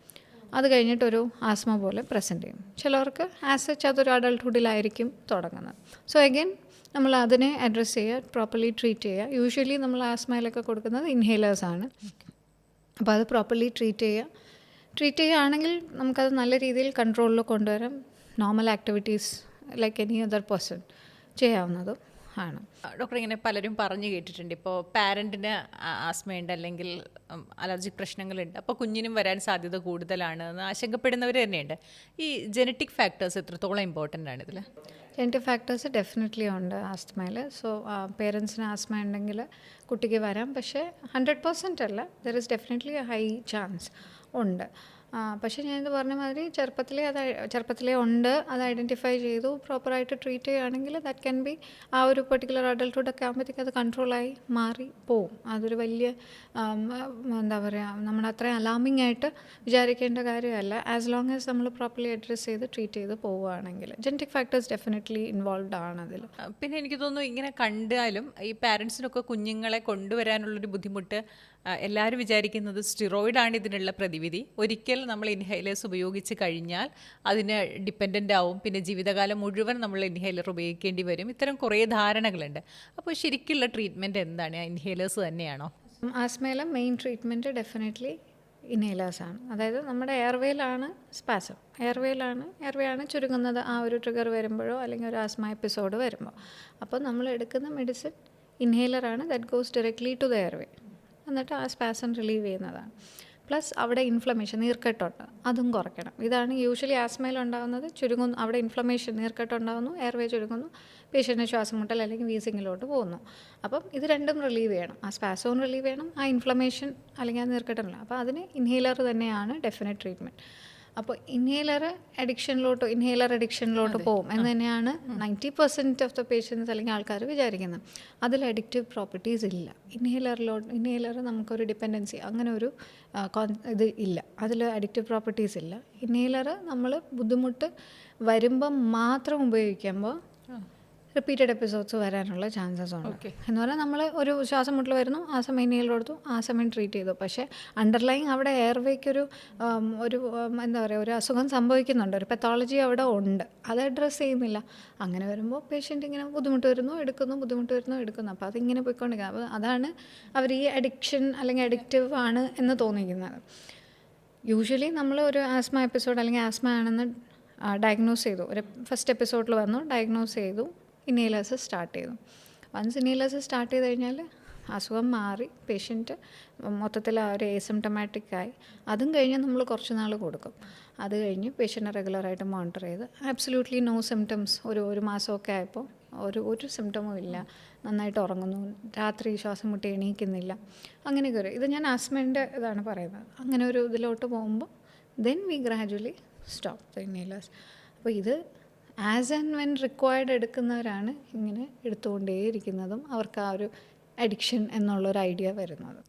അത് കഴിഞ്ഞിട്ടൊരു ആസ്മ പോലെ പ്രസൻറ്റ് ചെയ്യും. ചിലവർക്ക് ആസ് സച്ച് അതൊരു അഡൾട്ട്ഹുഡിലായിരിക്കും തുടങ്ങുന്നത്. സോ അഗൈൻ നമ്മൾ അതിനെ അഡ്രസ്സ് ചെയ്യുക, പ്രോപ്പർലി ട്രീറ്റ് ചെയ്യുക. യൂഷ്വലി നമ്മൾ ആസ്മയിലൊക്കെ കൊടുക്കുന്നത് ഇൻഹേലേഴ്സാണ്. അപ്പോൾ അത് പ്രോപ്പർലി ട്രീറ്റ് ചെയ്യുകയാണെങ്കിൽ നമുക്കത് നല്ല രീതിയിൽ കൺട്രോളിൽ കൊണ്ടുവരാം. Normal activities like any other person ചെയ്യാവുന്നതും ആണ്. ഡോക്ടർ, ഇങ്ങനെ പലരും പറഞ്ഞു കേട്ടിട്ടുണ്ട്, ഇപ്പോൾ പാരൻറ്റിന് ആസ്മയുണ്ട് അല്ലെങ്കിൽ അലർജിക് പ്രശ്നങ്ങളുണ്ട്, അപ്പോൾ കുഞ്ഞിനും വരാൻ സാധ്യത കൂടുതലാണ് എന്ന് ആശങ്കപ്പെടുന്നവർ തന്നെയുണ്ട്. ഈ ജനറ്റിക് ഫാക്ടേഴ്സ് എത്രത്തോളം ഇമ്പോർട്ടൻ്റ് ആണ് ഇതിൽ? ജനറ്റിക് ഫാക്ടേഴ്സ് ഡെഫിനറ്റ്ലി ഉണ്ട് ആസ്മയിൽ. സോ പേരൻസിന് ആസ്മ ഉണ്ടെങ്കിൽ കുട്ടിക്ക് വരാം. പക്ഷേ 100% അല്ല, there is definitely A high chance ഉണ്ട്. പക്ഷേ ഞാനിത് പറഞ്ഞ മാതിരി ചെറുപ്പത്തിലേ ഉണ്ട്, അത് ഐഡൻറ്റിഫൈ ചെയ്തു പ്രോപ്പറായിട്ട് ട്രീറ്റ് ചെയ്യുകയാണെങ്കിൽ ദാറ്റ് ക്യാൻ ബി ആ ഒരു പെർട്ടിക്കുലർ അഡൾട്ട്ഹുഡൊക്കെ ആകുമ്പോഴത്തേക്ക് അത് കൺട്രോളായി മാറി പോവും. അതൊരു വലിയ എന്താ പറയുക, നമ്മൾ അത്രയും അലാമിംഗ് ആയിട്ട് വിചാരിക്കേണ്ട കാര്യമല്ല, ആസ് ലോങ് ആസ് നമ്മൾ പ്രോപ്പർലി അഡ്രസ്സ് ചെയ്ത് ട്രീറ്റ് ചെയ്ത് പോവുകയാണെങ്കിൽ. ജനറ്റിക് ഫാക്ടേഴ്സ് ഡെഫിനറ്റ്ലി ഇൻവോൾവ്ഡ് ആണ് അതിൽ. പിന്നെ എനിക്ക് തോന്നുന്നു ഇങ്ങനെ കണ്ടാലും ഈ പാരൻസിനൊക്കെ കുഞ്ഞുങ്ങളെ കൊണ്ടുവരാനുള്ളൊരു ബുദ്ധിമുട്ട് എല്ലാവരും വിചാരിക്കുന്നത് സ്റ്റിറോയിഡാണ് ഇതിനുള്ള പ്രതിവിധി. ഒരിക്കൽ നമ്മൾ ഇൻഹൈലേഴ്സ് ഉപയോഗിച്ച് കഴിഞ്ഞാൽ അതിന് ഡിപ്പെൻഡൻ്റ് ആവും, പിന്നെ ജീവിതകാലം മുഴുവൻ നമ്മൾ ഇൻഹൈലർ ഉപയോഗിക്കേണ്ടി വരും. ഇത്തരം കുറേ ധാരണകളുണ്ട്. അപ്പോൾ ശരിക്കുള്ള ട്രീറ്റ്മെൻറ്റ് എന്താണ്? ഇൻഹേലേഴ്സ് തന്നെയാണോ? ആസ്മയിലെ മെയിൻ ട്രീറ്റ്മെൻറ്റ് ഡെഫിനറ്റ്ലി ഇൻഹേലേഴ്സാണ്. അതായത് നമ്മുടെ എയർവേയിലാണ് സ്പാസം, എയർവേ ആണ് ചുരുങ്ങുന്നത് ആ ഒരു ട്രിഗർ വരുമ്പോഴോ അല്ലെങ്കിൽ ഒരു ആസ്മ എപ്പിസോഡ് വരുമ്പോൾ. അപ്പോൾ നമ്മൾ എടുക്കുന്ന മെഡിസിൻ ഇൻഹേലറാണ്, that goes directly to the airway, എന്നിട്ട് ആ സ്പാസം റിലീവ് ചെയ്യുന്നതാണ്. പ്ലസ് അവിടെ ഇൻഫ്ലമേഷൻ, നീർക്കെട്ടുണ്ട്, അതും കുറയ്ക്കണം. ഇതാണ് യൂഷ്വലി ആസ്മയിൽ ഉണ്ടാകുന്നത്. ചുരുങ്ങുന്നു, അവിടെ ഇൻഫ്ലമേഷൻ, നീർക്കെട്ടുണ്ടാകുന്നു, എയർവേ ചുരുങ്ങുന്നു, പേഷ്യൻറ്റിന് ശ്വാസം മുട്ടൽ അല്ലെങ്കിൽ വീസിങ്ങിലോട്ട് പോകുന്നു. അപ്പം ഇത് രണ്ടും റിലീവ് ചെയ്യണം, ആ സ്പാസവും റിലീവ് ചെയ്യണം, ആ ഇൻഫ്ലമേഷൻ അല്ലെങ്കിൽ ആ നീർക്കെട്ടുമില്ല. അപ്പോൾ അതിന് ഇൻഹേലർ തന്നെയാണ് ഡെഫിനറ്റ് ട്രീറ്റ്മെൻറ്റ്. അപ്പോൾ ഇൻഹേലർ അഡിക്ഷനിലോട്ട് പോകും എന്ന് തന്നെയാണ് 90% ഓഫ് ദ പേഷ്യൻസ് അല്ലെങ്കിൽ ആൾക്കാർ വിചാരിക്കുന്നത്. അതിൽ അഡിക്റ്റീവ് പ്രോപ്പർട്ടീസ് ഇല്ല. ഇൻഹേലർ നമുക്കൊരു ഡിപ്പെൻഡൻസി അങ്ങനെ ഒരു ഇത് ഇല്ല, അതിൽ അഡിക്റ്റീവ് പ്രോപ്പർട്ടീസ് ഇല്ല. ഇൻഹേലർ നമ്മൾ ബുദ്ധിമുട്ട് വരുമ്പം മാത്രം ഉപയോഗിക്കുമ്പോൾ റിപ്പീറ്റഡ് എപ്പിസോഡ്സ് വരാനുള്ള ചാൻസസ് ഉണ്ട്. എന്ന് പറഞ്ഞാൽ നമ്മൾ ഒരു ശ്വാസം മുട്ടൽ വരുന്നു, ആ സമയം ഇൻഹേലർ കൊടുത്തു, ആ സമയം ട്രീറ്റ് ചെയ്തു. പക്ഷേ അണ്ടർലൈങ് അവിടെ എയർവേക്കൊരു എന്താ പറയുക, ഒരു അസുഖം സംഭവിക്കുന്നുണ്ട്, ഒരു പെത്തോളജി അവിടെ ഉണ്ട്, അത് അഡ്രസ്സ് ചെയ്യുന്നില്ല. അങ്ങനെ വരുമ്പോൾ പേഷ്യൻ്റ് ഇങ്ങനെ ബുദ്ധിമുട്ട് വരുന്നു എടുക്കുന്നു. അപ്പോൾ അതിങ്ങനെ പോയിക്കൊണ്ടിരിക്കുക. അപ്പോൾ അതാണ് അവർ ഈ അഡിക്ഷൻ അല്ലെങ്കിൽ അഡിക്റ്റീവ് ആണ് എന്ന് തോന്നിക്കുന്നത്. യൂഷ്വലി നമ്മൾ ഒരു ആസ്മ എപ്പിസോഡ് അല്ലെങ്കിൽ ആസ്മ ആണെന്ന് ഡയഗ്നോസ് ചെയ്തു, ഒരു ഫസ്റ്റ് എപ്പിസോഡിൽ വന്നു, ഡയഗ്നോസ് ചെയ്തു, ഇൻഹേലേഴ്സ് സ്റ്റാർട്ട് ചെയ്തു. വൺസ് ഇൻഹേലേഴ്സ് സ്റ്റാർട്ട് ചെയ്ത് കഴിഞ്ഞാൽ അസുഖം മാറി പേഷ്യൻറ്റ് മൊത്തത്തിൽ ആ ഒരു ഏസിംപ്റ്റമാറ്റിക് ആയി. അതും കഴിഞ്ഞ് നമ്മൾ കുറച്ച് നാൾ കൊടുക്കും. അത് കഴിഞ്ഞ് പേഷ്യൻറ്റിനെ റെഗുലറായിട്ട് മോണിറ്റർ ചെയ്ത് ആബ്സല്യൂട്ട്ലി നോ സിംറ്റംസ് ഒരു മാസമൊക്കെ ആയപ്പോൾ ഒരു സിംറ്റമും ഇല്ല, നന്നായിട്ട് ഉറങ്ങുന്നു, രാത്രി ശ്വാസം മുട്ടി എണീക്കുന്നില്ല, അങ്ങനെയൊക്കെ ഒരു ഇത് ഞാൻ ആസ്മേൻ്റെ ഇതാണ് പറയുന്നത്. അങ്ങനെ ഒരു ഇതിലോട്ട് പോകുമ്പോൾ then we gradually stop the inhalers. അപ്പോൾ ഇത് ആസ് ആൻഡ് വെൻ റിക്വയർഡ് എടുക്കുന്നവരാണ് ഇങ്ങനെ എടുത്തുകൊണ്ടേയിരിക്കുന്നതും അവർക്ക് ആ ഒരു അഡിക്ഷൻ എന്നുള്ളൊരു ഐഡിയ വരുന്നത്.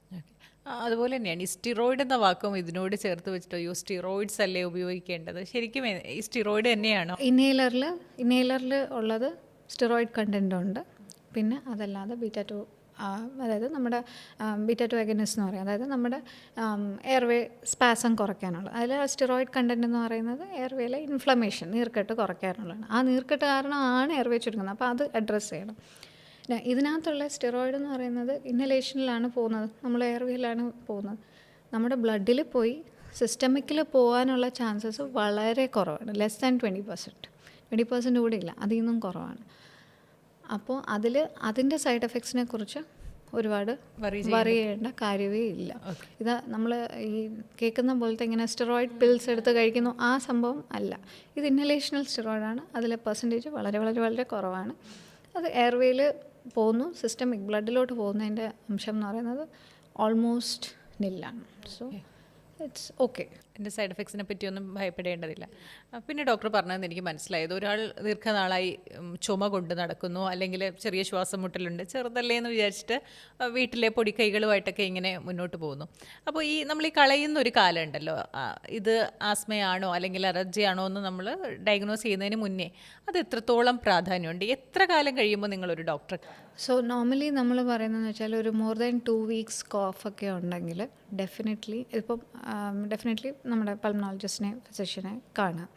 അതുപോലെ തന്നെയാണ് ഈ സ്റ്റിറോയിഡ് എന്ന വാക്കും ഇതിനോട് ചേർത്ത് വെച്ചിട്ടോ, സ്റ്റിറോയിഡ്സ് അല്ലേ ഉപയോഗിക്കേണ്ടത്? ശരിക്കും ഈ സ്റ്റിറോയിഡ് തന്നെയാണോ? ഇൻഹേലറിൽ ഉള്ളത് സ്റ്റിറോയിഡ് കണ്ടൻ്റ് ഉണ്ട്. പിന്നെ അതല്ലാതെ ബീറ്റ-2 അതായത് നമ്മുടെ ബീറ്റ-2 അഗനിസ്റ്റ് എന്ന് പറയും, അതായത് നമ്മുടെ എയർവേ സ്പാസം കുറയ്ക്കാനുള്ളത്. അതിൽ സ്റ്റിറോയിഡ് കണ്ടൻറ്റ് എന്ന് പറയുന്നത് എയർവേയിലെ ഇൻഫ്ലമേഷൻ, നീർക്കെട്ട് കുറയ്ക്കാനുള്ളതാണ്. ആ നീർക്കെട്ട് കാരണമാണ് എയർവേ ചുരുങ്ങുന്നത്. അപ്പോൾ അത് അഡ്രസ്സ് ചെയ്യണം. ഇതിനകത്തുള്ള സ്റ്റിറോയിഡ് എന്ന് പറയുന്നത് ഇൻഹലേഷനിലാണ് പോകുന്നത്, നമ്മൾ എയർവേയിലാണ് പോകുന്നത്. നമ്മുടെ ബ്ലഡിൽ പോയി സിസ്റ്റമിക്കിൽ പോകാനുള്ള ചാൻസസ് വളരെ കുറവാണ്, ലെസ് ദാൻ 20% കൂടി ഇല്ല, അതിൽ നിന്നും കുറവാണ്. അപ്പോൾ അതിൻ്റെ സൈഡ് എഫക്ട്സിനെ കുറിച്ച് ഒരുപാട് വറി ചെയ്യേണ്ട കാര്യമേ ഇല്ല. ഇത് നമ്മൾ ഈ കേൾക്കുന്ന പോലത്തെ ഇങ്ങനെ സ്റ്റിറോയിഡ് പിൽസ് എടുത്ത് കഴിക്കുന്നു ആ സംഭവം അല്ല. ഇത് ഇൻഹലേഷണൽ സ്റ്റിറോയിഡാണ്. അതിലെ പെർസെൻറ്റേജ് വളരെ വളരെ വളരെ കുറവാണ്. അത് എയർവേയിൽ പോകുന്നു, സിസ്റ്റമിക് ബ്ലഡിലോട്ട് പോകുന്നതിൻ്റെ അംശം എന്ന് പറയുന്നത് ഓൾമോസ്റ്റ് നില്ലാണ്. So it's okay. എൻ്റെ സൈഡ് എഫക്ട്സിനെ പറ്റിയൊന്നും ഭയപ്പെടേണ്ടതില്ല. പിന്നെ ഡോക്ടർ പറഞ്ഞതെന്ന് എനിക്ക് മനസ്സിലായത്, ഒരാൾ ദീർഘനാളായി ചുമ കൊണ്ട് നടക്കുന്നു, അല്ലെങ്കിൽ ചെറിയ ശ്വാസം മുട്ടലുണ്ട്, ചെറുതല്ലേ എന്ന് വിചാരിച്ചിട്ട് വീട്ടിലെ പൊടിക്കൈകളുമായിട്ടൊക്കെ ഇങ്ങനെ മുന്നോട്ട് പോകുന്നു. അപ്പോൾ നമ്മൾ കളയുന്ന ഒരു കാലം ഉണ്ടല്ലോ, ഇത് ആസ്മയാണോ അല്ലെങ്കിൽ അലർജി ആണോ എന്ന് നമ്മൾ ഡയഗ്നോസ് ചെയ്യുന്നതിന് മുന്നേ അത് എത്രത്തോളം പ്രാധാന്യമുണ്ട്? എത്ര കാലം കഴിയുമ്പോൾ നിങ്ങളൊരു ഡോക്ടറെ? സോ നോർമലി നമ്മൾ പറയുന്നതെന്ന് വെച്ചാൽ ഒരു മോർ ദാൻ 2 weeks കോഫൊക്കെ ഉണ്ടെങ്കിൽ ഡെഫിനറ്റ്ലി നമ്മുടെ പൾമനോളജിസ്റ്റിനെ, ഫിസിഷ്യനെ കാണുക.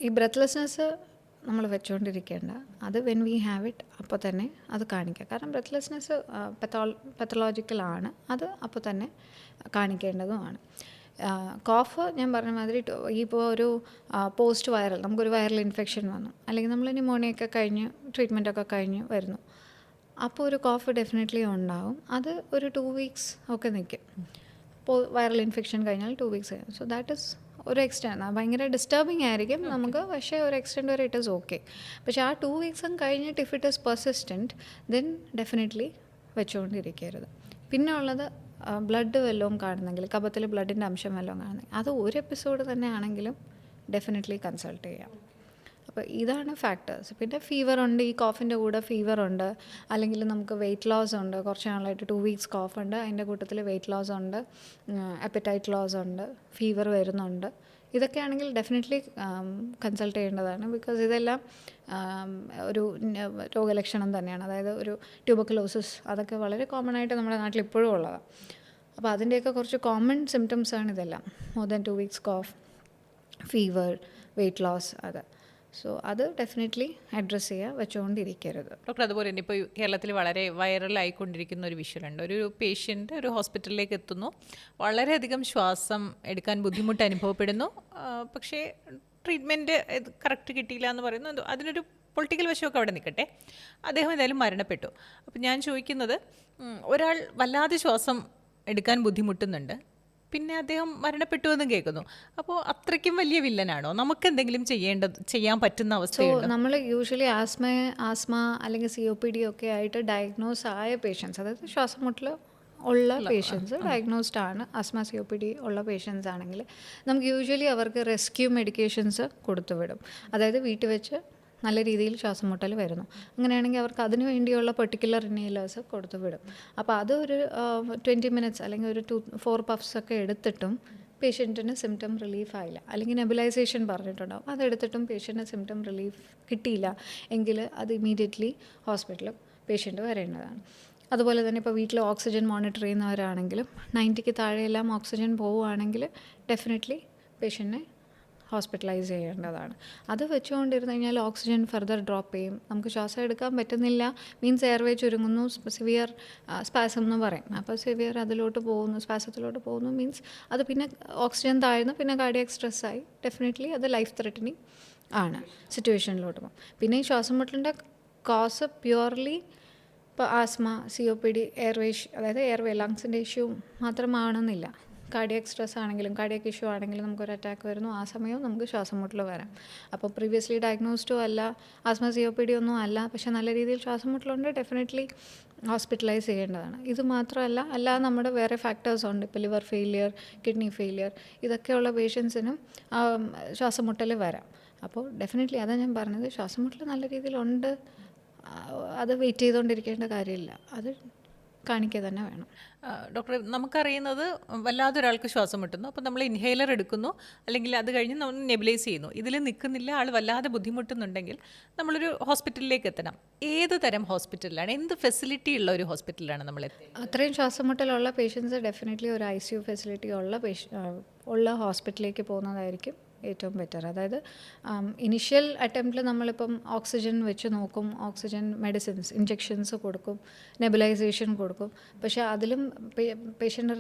ഈ ബ്രെത്ത്ലെസ്നെസ് നമ്മൾ വെച്ചുകൊണ്ടിരിക്കേണ്ട, അത് വെൻ വി ഹാവ് ഇറ്റ് അപ്പോൾ തന്നെ അത് കാണിക്കുക. കാരണം ബ്രെത്ത്ലെസ്നെസ് പെത്തോളജിക്കലാണ്, അത് അപ്പോൾ തന്നെ കാണിക്കേണ്ടതുമാണ്. കോഫ് ഞാൻ പറഞ്ഞ മാതിരി ഇപ്പോൾ ഒരു പോസ്റ്റ് വൈറൽ, നമുക്കൊരു വൈറൽ ഇൻഫെക്ഷൻ വന്നു, അല്ലെങ്കിൽ നമ്മൾ ന്യൂമോണിയൊക്കെ കഴിഞ്ഞ് ട്രീറ്റ്മെൻറ്റൊക്കെ കഴിഞ്ഞ് വരുന്നു, അപ്പോൾ ഒരു കോഫ് ഡെഫിനറ്റ്ലി ഉണ്ടാവും. അത് ഒരു 2 weeks ഒക്കെ നിൽക്കും. ഇപ്പോൾ വൈറൽ ഇൻഫെക്ഷൻ കഴിഞ്ഞാൽ 2 weeks കഴിയും. സോ ദാറ്റ് ഈസ് ഒരു എക്സ്റ്റെൻഡ്, ഭയങ്കര ഡിസ്റ്റർബിങ് ആയിരിക്കും നമുക്ക്, പക്ഷേ ഒരു എക്സ്റ്റെൻഡ് വരെ ഇറ്റ് ഈസ് ഓക്കെ. പക്ഷേ ആ 2 weeks കഴിഞ്ഞിട്ട് if it is persistent then definitely വെച്ചുകൊണ്ടിരിക്കരുത്. പിന്നെ ഉള്ളത് ബ്ലഡ് വല്ലതും കാണുന്നെങ്കിൽ, കഫത്തിൽ ബ്ലഡിൻ്റെ അംശം വല്ലതും കാണുന്നെങ്കിൽ, അത് ഒരു എപ്പിസോഡ് തന്നെ ആണെങ്കിലും ഡെഫിനറ്റ്ലി കൺസൾട്ട് ചെയ്യാം. അപ്പോൾ ഇതാണ് ഫാക്ടേഴ്സ്. പിന്നെ ഫീവർ ഉണ്ട്, ഈ കോഫിൻ്റെ കൂടെ ഫീവർ ഉണ്ട്, അല്ലെങ്കിൽ നമുക്ക് വെയിറ്റ് ലോസ് ഉണ്ട്, കുറച്ച് നാളായിട്ട് 2 weeks കോഫ് ഉണ്ട്, അതിൻ്റെ കൂട്ടത്തിൽ വെയിറ്റ് ലോസ് ഉണ്ട്, അപ്പറ്റൈറ്റ് ലോസ് ഉണ്ട്, ഫീവർ വരുന്നുണ്ട്, ഇതൊക്കെ ആണെങ്കിൽ ഡെഫിനറ്റ്ലി കൺസൾട്ട് ചെയ്യേണ്ടതാണ്. ബിക്കോസ് ഇതെല്ലാം ഒരു രോഗലക്ഷണം തന്നെയാണ്. അതായത് ഒരു ട്യൂബർക്കുലോസിസ്, അതൊക്കെ വളരെ കോമൺ ആയിട്ട് നമ്മുടെ നാട്ടിൽ ഇപ്പോഴും ഉള്ളതാണ്. അപ്പോൾ അതിൻ്റെയൊക്കെ കുറച്ച് കോമൺ സിംറ്റംസാണ് ഇതെല്ലാം. More than 2 weeks cough, fever, weight loss, അത്. സോ അത് ഡെഫിനറ്റ്ലി അഡ്രസ്സ് ചെയ്യുക, വെച്ചുകൊണ്ടിരിക്കരുത്. ഡോക്ടർ, അതുപോലെ തന്നെ ഇപ്പോൾ കേരളത്തിൽ വളരെ വൈറലായിക്കൊണ്ടിരിക്കുന്ന ഒരു വിഷ്വലുണ്ട്. ഒരു പേഷ്യൻ്റ് ഒരു ഹോസ്പിറ്റലിലേക്ക് എത്തുന്നു, വളരെയധികം ശ്വാസം എടുക്കാൻ ബുദ്ധിമുട്ട് അനുഭവപ്പെടുന്നു, പക്ഷേ ട്രീറ്റ്മെൻറ്റ് കറക്റ്റ് കിട്ടിയില്ല എന്ന് പറയുന്നു. അതിനൊരു പൊളിറ്റിക്കൽ വശമൊക്കെ അവിടെ നിൽക്കട്ടെ, അദ്ദേഹം എന്തായാലും മരണപ്പെട്ടു. അപ്പോൾ ഞാൻ ചോദിക്കുന്നത്, ഒരാൾ വല്ലാതെ ശ്വാസം എടുക്കാൻ ബുദ്ധിമുട്ടുന്നുണ്ട്, പിന്നെ അദ്ദേഹം മരണപ്പെട്ടു എന്നും കേൾക്കുന്നു. അപ്പോൾ അത്രയ്ക്കും വലിയ വില്ലനാണോ? നമുക്ക് എന്തെങ്കിലും ചെയ്യാൻ പറ്റുന്ന അവസ്ഥയുണ്ടോ? നമ്മൾ യൂഷ്വലി ആസ്മ അല്ലെങ്കിൽ COPD ഒക്കെ ആയിട്ട് ഡയഗ്നോസ് ആയ പേഷ്യൻസ്, അതായത് ശ്വാസം മുട്ടൽ ഉള്ള പേഷ്യൻസ് ഡയഗ്നോസ്ഡ് ആണ്, ആസ്മ COPD ഉള്ള പേഷ്യൻസ് ആണെങ്കിൽ നമുക്ക് യൂഷ്വലി അവർക്ക് റെസ്ക്യൂ മെഡിക്കേഷൻസ് കൊടുത്തുവിടും. അതായത് വീട്ടിൽ വെച്ച് നല്ല രീതിയിൽ ശ്വാസം മുട്ടൽ വരുന്നു, അങ്ങനെയാണെങ്കിൽ അവർക്ക് അതിന് വേണ്ടിയുള്ള പെർട്ടിക്കുലർ ഇൻഹേലേഴ്സ് കൊടുത്തു വിടും. അപ്പോൾ അത് ഒരു 20 മിനിറ്റ്സ് അല്ലെങ്കിൽ ഒരു 4 പഫ്സ് ഒക്കെ എടുത്തിട്ടും പേഷ്യൻറ്റിന് സിംറ്റം റിലീഫ് ആയില്ല, അല്ലെങ്കിൽ നെബുലൈസേഷൻ പറഞ്ഞിട്ടുണ്ടാവും, അതെടുത്തിട്ടും പേഷ്യൻറ്റിന് സിംറ്റം റിലീഫ് കിട്ടിയില്ല എങ്കിൽ അത് ഇമീഡിയറ്റ്ലി ഹോസ്പിറ്റലിൽ പേഷ്യൻറ്റ് വരേണ്ടതാണ്. അതുപോലെ തന്നെ ഇപ്പോൾ വീട്ടിൽ ഓക്സിജൻ മോണിറ്റർ ചെയ്യുന്നവരാണെങ്കിലും 90ക്ക് താഴെയെല്ലാം ഓക്സിജൻ പോവുകയാണെങ്കിൽ ഡെഫിനറ്റ്ലി പേഷ്യൻറ്റിനെ ഹോസ്പിറ്റലൈസ് ചെയ്യേണ്ടതാണ്. അത് വെച്ചുകൊണ്ടിരുന്ന് കഴിഞ്ഞാൽ ഓക്സിജൻ ഫർദർ ഡ്രോപ്പ് ചെയ്യും, നമുക്ക് ശ്വാസം എടുക്കാൻ പറ്റുന്നില്ല, മീൻസ് എയർവേ ചുരുങ്ങുന്നു, സിവിയർ സ്പാസം എന്ന് പറയും. അപ്പോൾ സിവിയർ അതിലോട്ട് പോകുന്നു, സ്പാസത്തിലോട്ട് പോകുന്നു, മീൻസ് അത് പിന്നെ ഓക്സിജൻ താഴ്ന്നു, പിന്നെ കാർഡിയാക് സ്ട്രെസ്സായി, ഡെഫിനറ്റ്ലി അത് ലൈഫ് ത്രെറ്റനിങ് ആണ് സിറ്റുവേഷനിലോട്ട് പോകും. പിന്നെ ഈ ശ്വാസം മുട്ടലിൻ്റെ കോസ് പ്യുവർലി ഇപ്പോൾ ആസ്മ, COPD, അതായത് എയർവേ ലങ്സിൻ്റെ ഇഷ്യൂ മാത്രമാണെന്നില്ല. കാർഡിയാക് സ്ട്രെസ് ആണെങ്കിലും കാർഡിയാക് ഇഷ്യൂ ആണെങ്കിലും നമുക്കൊരു അറ്റാക്ക് വരുന്നു, ആ സമയവും നമുക്ക് ശ്വാസം മുട്ടൽ വരാം. അപ്പോൾ പ്രീവിയസ്ലി ഡയഗ്നോസ്ഡോ അല്ല, ആസ്മ COPD ഒന്നും അല്ല, പക്ഷേ നല്ല രീതിയിൽ ശ്വാസം മുട്ടലുണ്ട്, ഡെഫിനറ്റ്ലി ഹോസ്പിറ്റലൈസ് ചെയ്യേണ്ടതാണ്. ഇത് മാത്രമല്ല, അല്ലാതെ നമ്മുടെ വേറെ ഫാക്ടേഴ്സ് ഉണ്ട്, ഇപ്പോൾ ലിവർ ഫെയിലിയർ, കിഡ്നി ഫെയിലിയർ, ഇതൊക്കെയുള്ള പേഷ്യൻസിനും ശ്വാസം മുട്ടൽ വരാം. അപ്പോൾ ഡെഫിനറ്റ്ലി അതാണ് ഞാൻ പറഞ്ഞത്, ശ്വാസം മുട്ടൽ നല്ല രീതിയിലുണ്ട്, അത് വെയിറ്റ് ചെയ്തുകൊണ്ടിരിക്കേണ്ട കാര്യമില്ല, അത് കാണിക്കുക തന്നെ വേണം. ഡോക്ടറെ, നമുക്കറിയുന്നത് വല്ലാതെ ഒരാൾക്ക് ശ്വാസം മുട്ടുന്നു, അപ്പോൾ നമ്മൾ ഇൻഹേലർ എടുക്കുന്നു, അല്ലെങ്കിൽ അത് കഴിഞ്ഞ് നമ്മൾ നെബുലൈസ് ചെയ്യുന്നു, ഇതിൽ നിൽക്കുന്നില്ല, ആൾ വല്ലാതെ ബുദ്ധിമുട്ടുന്നുണ്ടെങ്കിൽ നമ്മളൊരു ഹോസ്പിറ്റലിലേക്ക് എത്തണം. ഏത് തരം ഹോസ്പിറ്റലിലാണ്, എന്ത് ഫെസിലിറ്റി ഉള്ള ഒരു ഹോസ്പിറ്റലിലാണ് നമ്മൾ എത്തുന്നത്? അത്രയും ശ്വാസം മുട്ടലുള്ള പേഷ്യൻസ് ഡെഫിനറ്റ്ലി ഒരു ICU ഫെസിലിറ്റി ഉള്ള ഹോസ്പിറ്റലിലേക്ക് പോകുന്നതായിരിക്കും ഏറ്റവും ബെറ്റർ. അതായത് ഇനിഷ്യൽ അറ്റംപ്റ്റിൽ നമ്മളിപ്പം ഓക്സിജൻ വെച്ച് നോക്കും, ഓക്സിജൻ മെഡിസിൻസ് ഇഞ്ചെക്ഷൻസ് കൊടുക്കും, നെബുലൈസേഷൻ കൊടുക്കും, പക്ഷേ അതിലും പേഷ്യൻ്റ്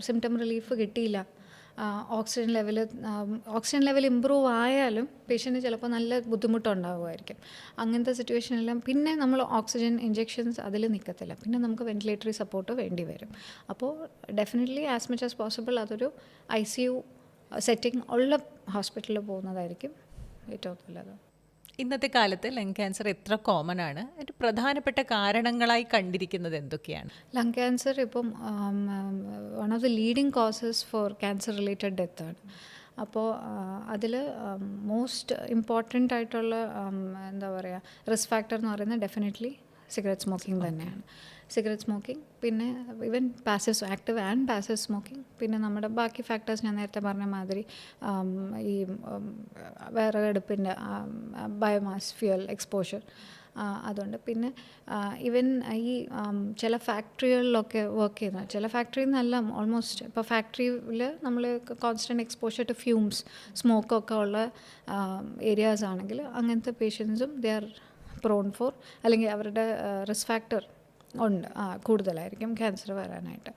സിംറ്റം റിലീഫ് കിട്ടിയില്ല, ഓക്സിജൻ ലെവൽ ഇമ്പ്രൂവ് ആയാലും പേഷ്യൻറ്റ് ചിലപ്പോൾ നല്ല ബുദ്ധിമുട്ടുണ്ടാകുമായിരിക്കും. അങ്ങനത്തെ സിറ്റുവേഷനെല്ലാം പിന്നെ നമ്മൾ ഓക്സിജൻ ഇഞ്ചെക്ഷൻസ് അതിൽ നിൽക്കത്തില്ല, പിന്നെ നമുക്ക് വെൻറ്റിലേറ്ററി സപ്പോർട്ട് വേണ്ടി വരും. അപ്പോൾ definitely as much as possible അതൊരു ICU സെറ്റിംഗ് ഉള്ള ഹോസ്പിറ്റലിൽ പോകുന്നതായിരിക്കും ഏറ്റവും നല്ലത്. ഇന്നത്തെ കാലത്ത് ലങ് ക്യാൻസർ എത്ര കോമൺ ആണ്, അതിൻ്റെ പ്രധാനപ്പെട്ട കാരണങ്ങളായി കണ്ടിരിക്കുന്നത് എന്തൊക്കെയാണ്? ലങ് ക്യാൻസർ ഇപ്പം one of the leading causes for cancer related death ആണ്. അപ്പോൾ അതിൽ മോസ്റ്റ് ഇമ്പോർട്ടൻ്റ് ആയിട്ടുള്ള എന്താ പറയുക റിസ്ക് ഫാക്ടർ എന്ന് പറയുന്നത് ഡെഫിനറ്റ്ലി സിഗരറ്റ് സ്മോക്കിംഗ് തന്നെയാണ്. സിഗരറ്റ് സ്മോക്കിംഗ്, പിന്നെ even active and passive smoking, പിന്നെ നമ്മുടെ ബാക്കി ഫാക്ടേഴ്സ് ഞാൻ നേരത്തെ പറഞ്ഞ മാതിരി ഈ വിറകടുപ്പിൻ്റെ ബയോമാസ് ഫ്യൂവൽ എക്സ്പോഷർ അതുകൊണ്ട്, പിന്നെ ഈവൻ ഈ ചില ഫാക്ടറികളിലൊക്കെ വർക്ക് ചെയ്യുന്ന ചില ഫാക്ടറിയിൽ നിന്നല്ല, ഓൾമോസ്റ്റ് ഇപ്പോൾ ഫാക്ടറിയിൽ നമ്മൾ കോൺസ്റ്റൻറ്റ് എക്സ്പോഷർ ടു ഫ്യൂംസ്, സ്മോക്കൊക്കെ ഉള്ള ഏരിയാസ് ആണെങ്കിൽ അങ്ങനത്തെ പേഷ്യൻസും ദേ ആർ പ്രോൺ ഫോർ, അല്ലെങ്കിൽ അവരുടെ റിസ്ക് ഫാക്ടർ ഉണ്ട്, കൂടുതലായിരിക്കും ക്യാൻസർ വരാനായിട്ട്.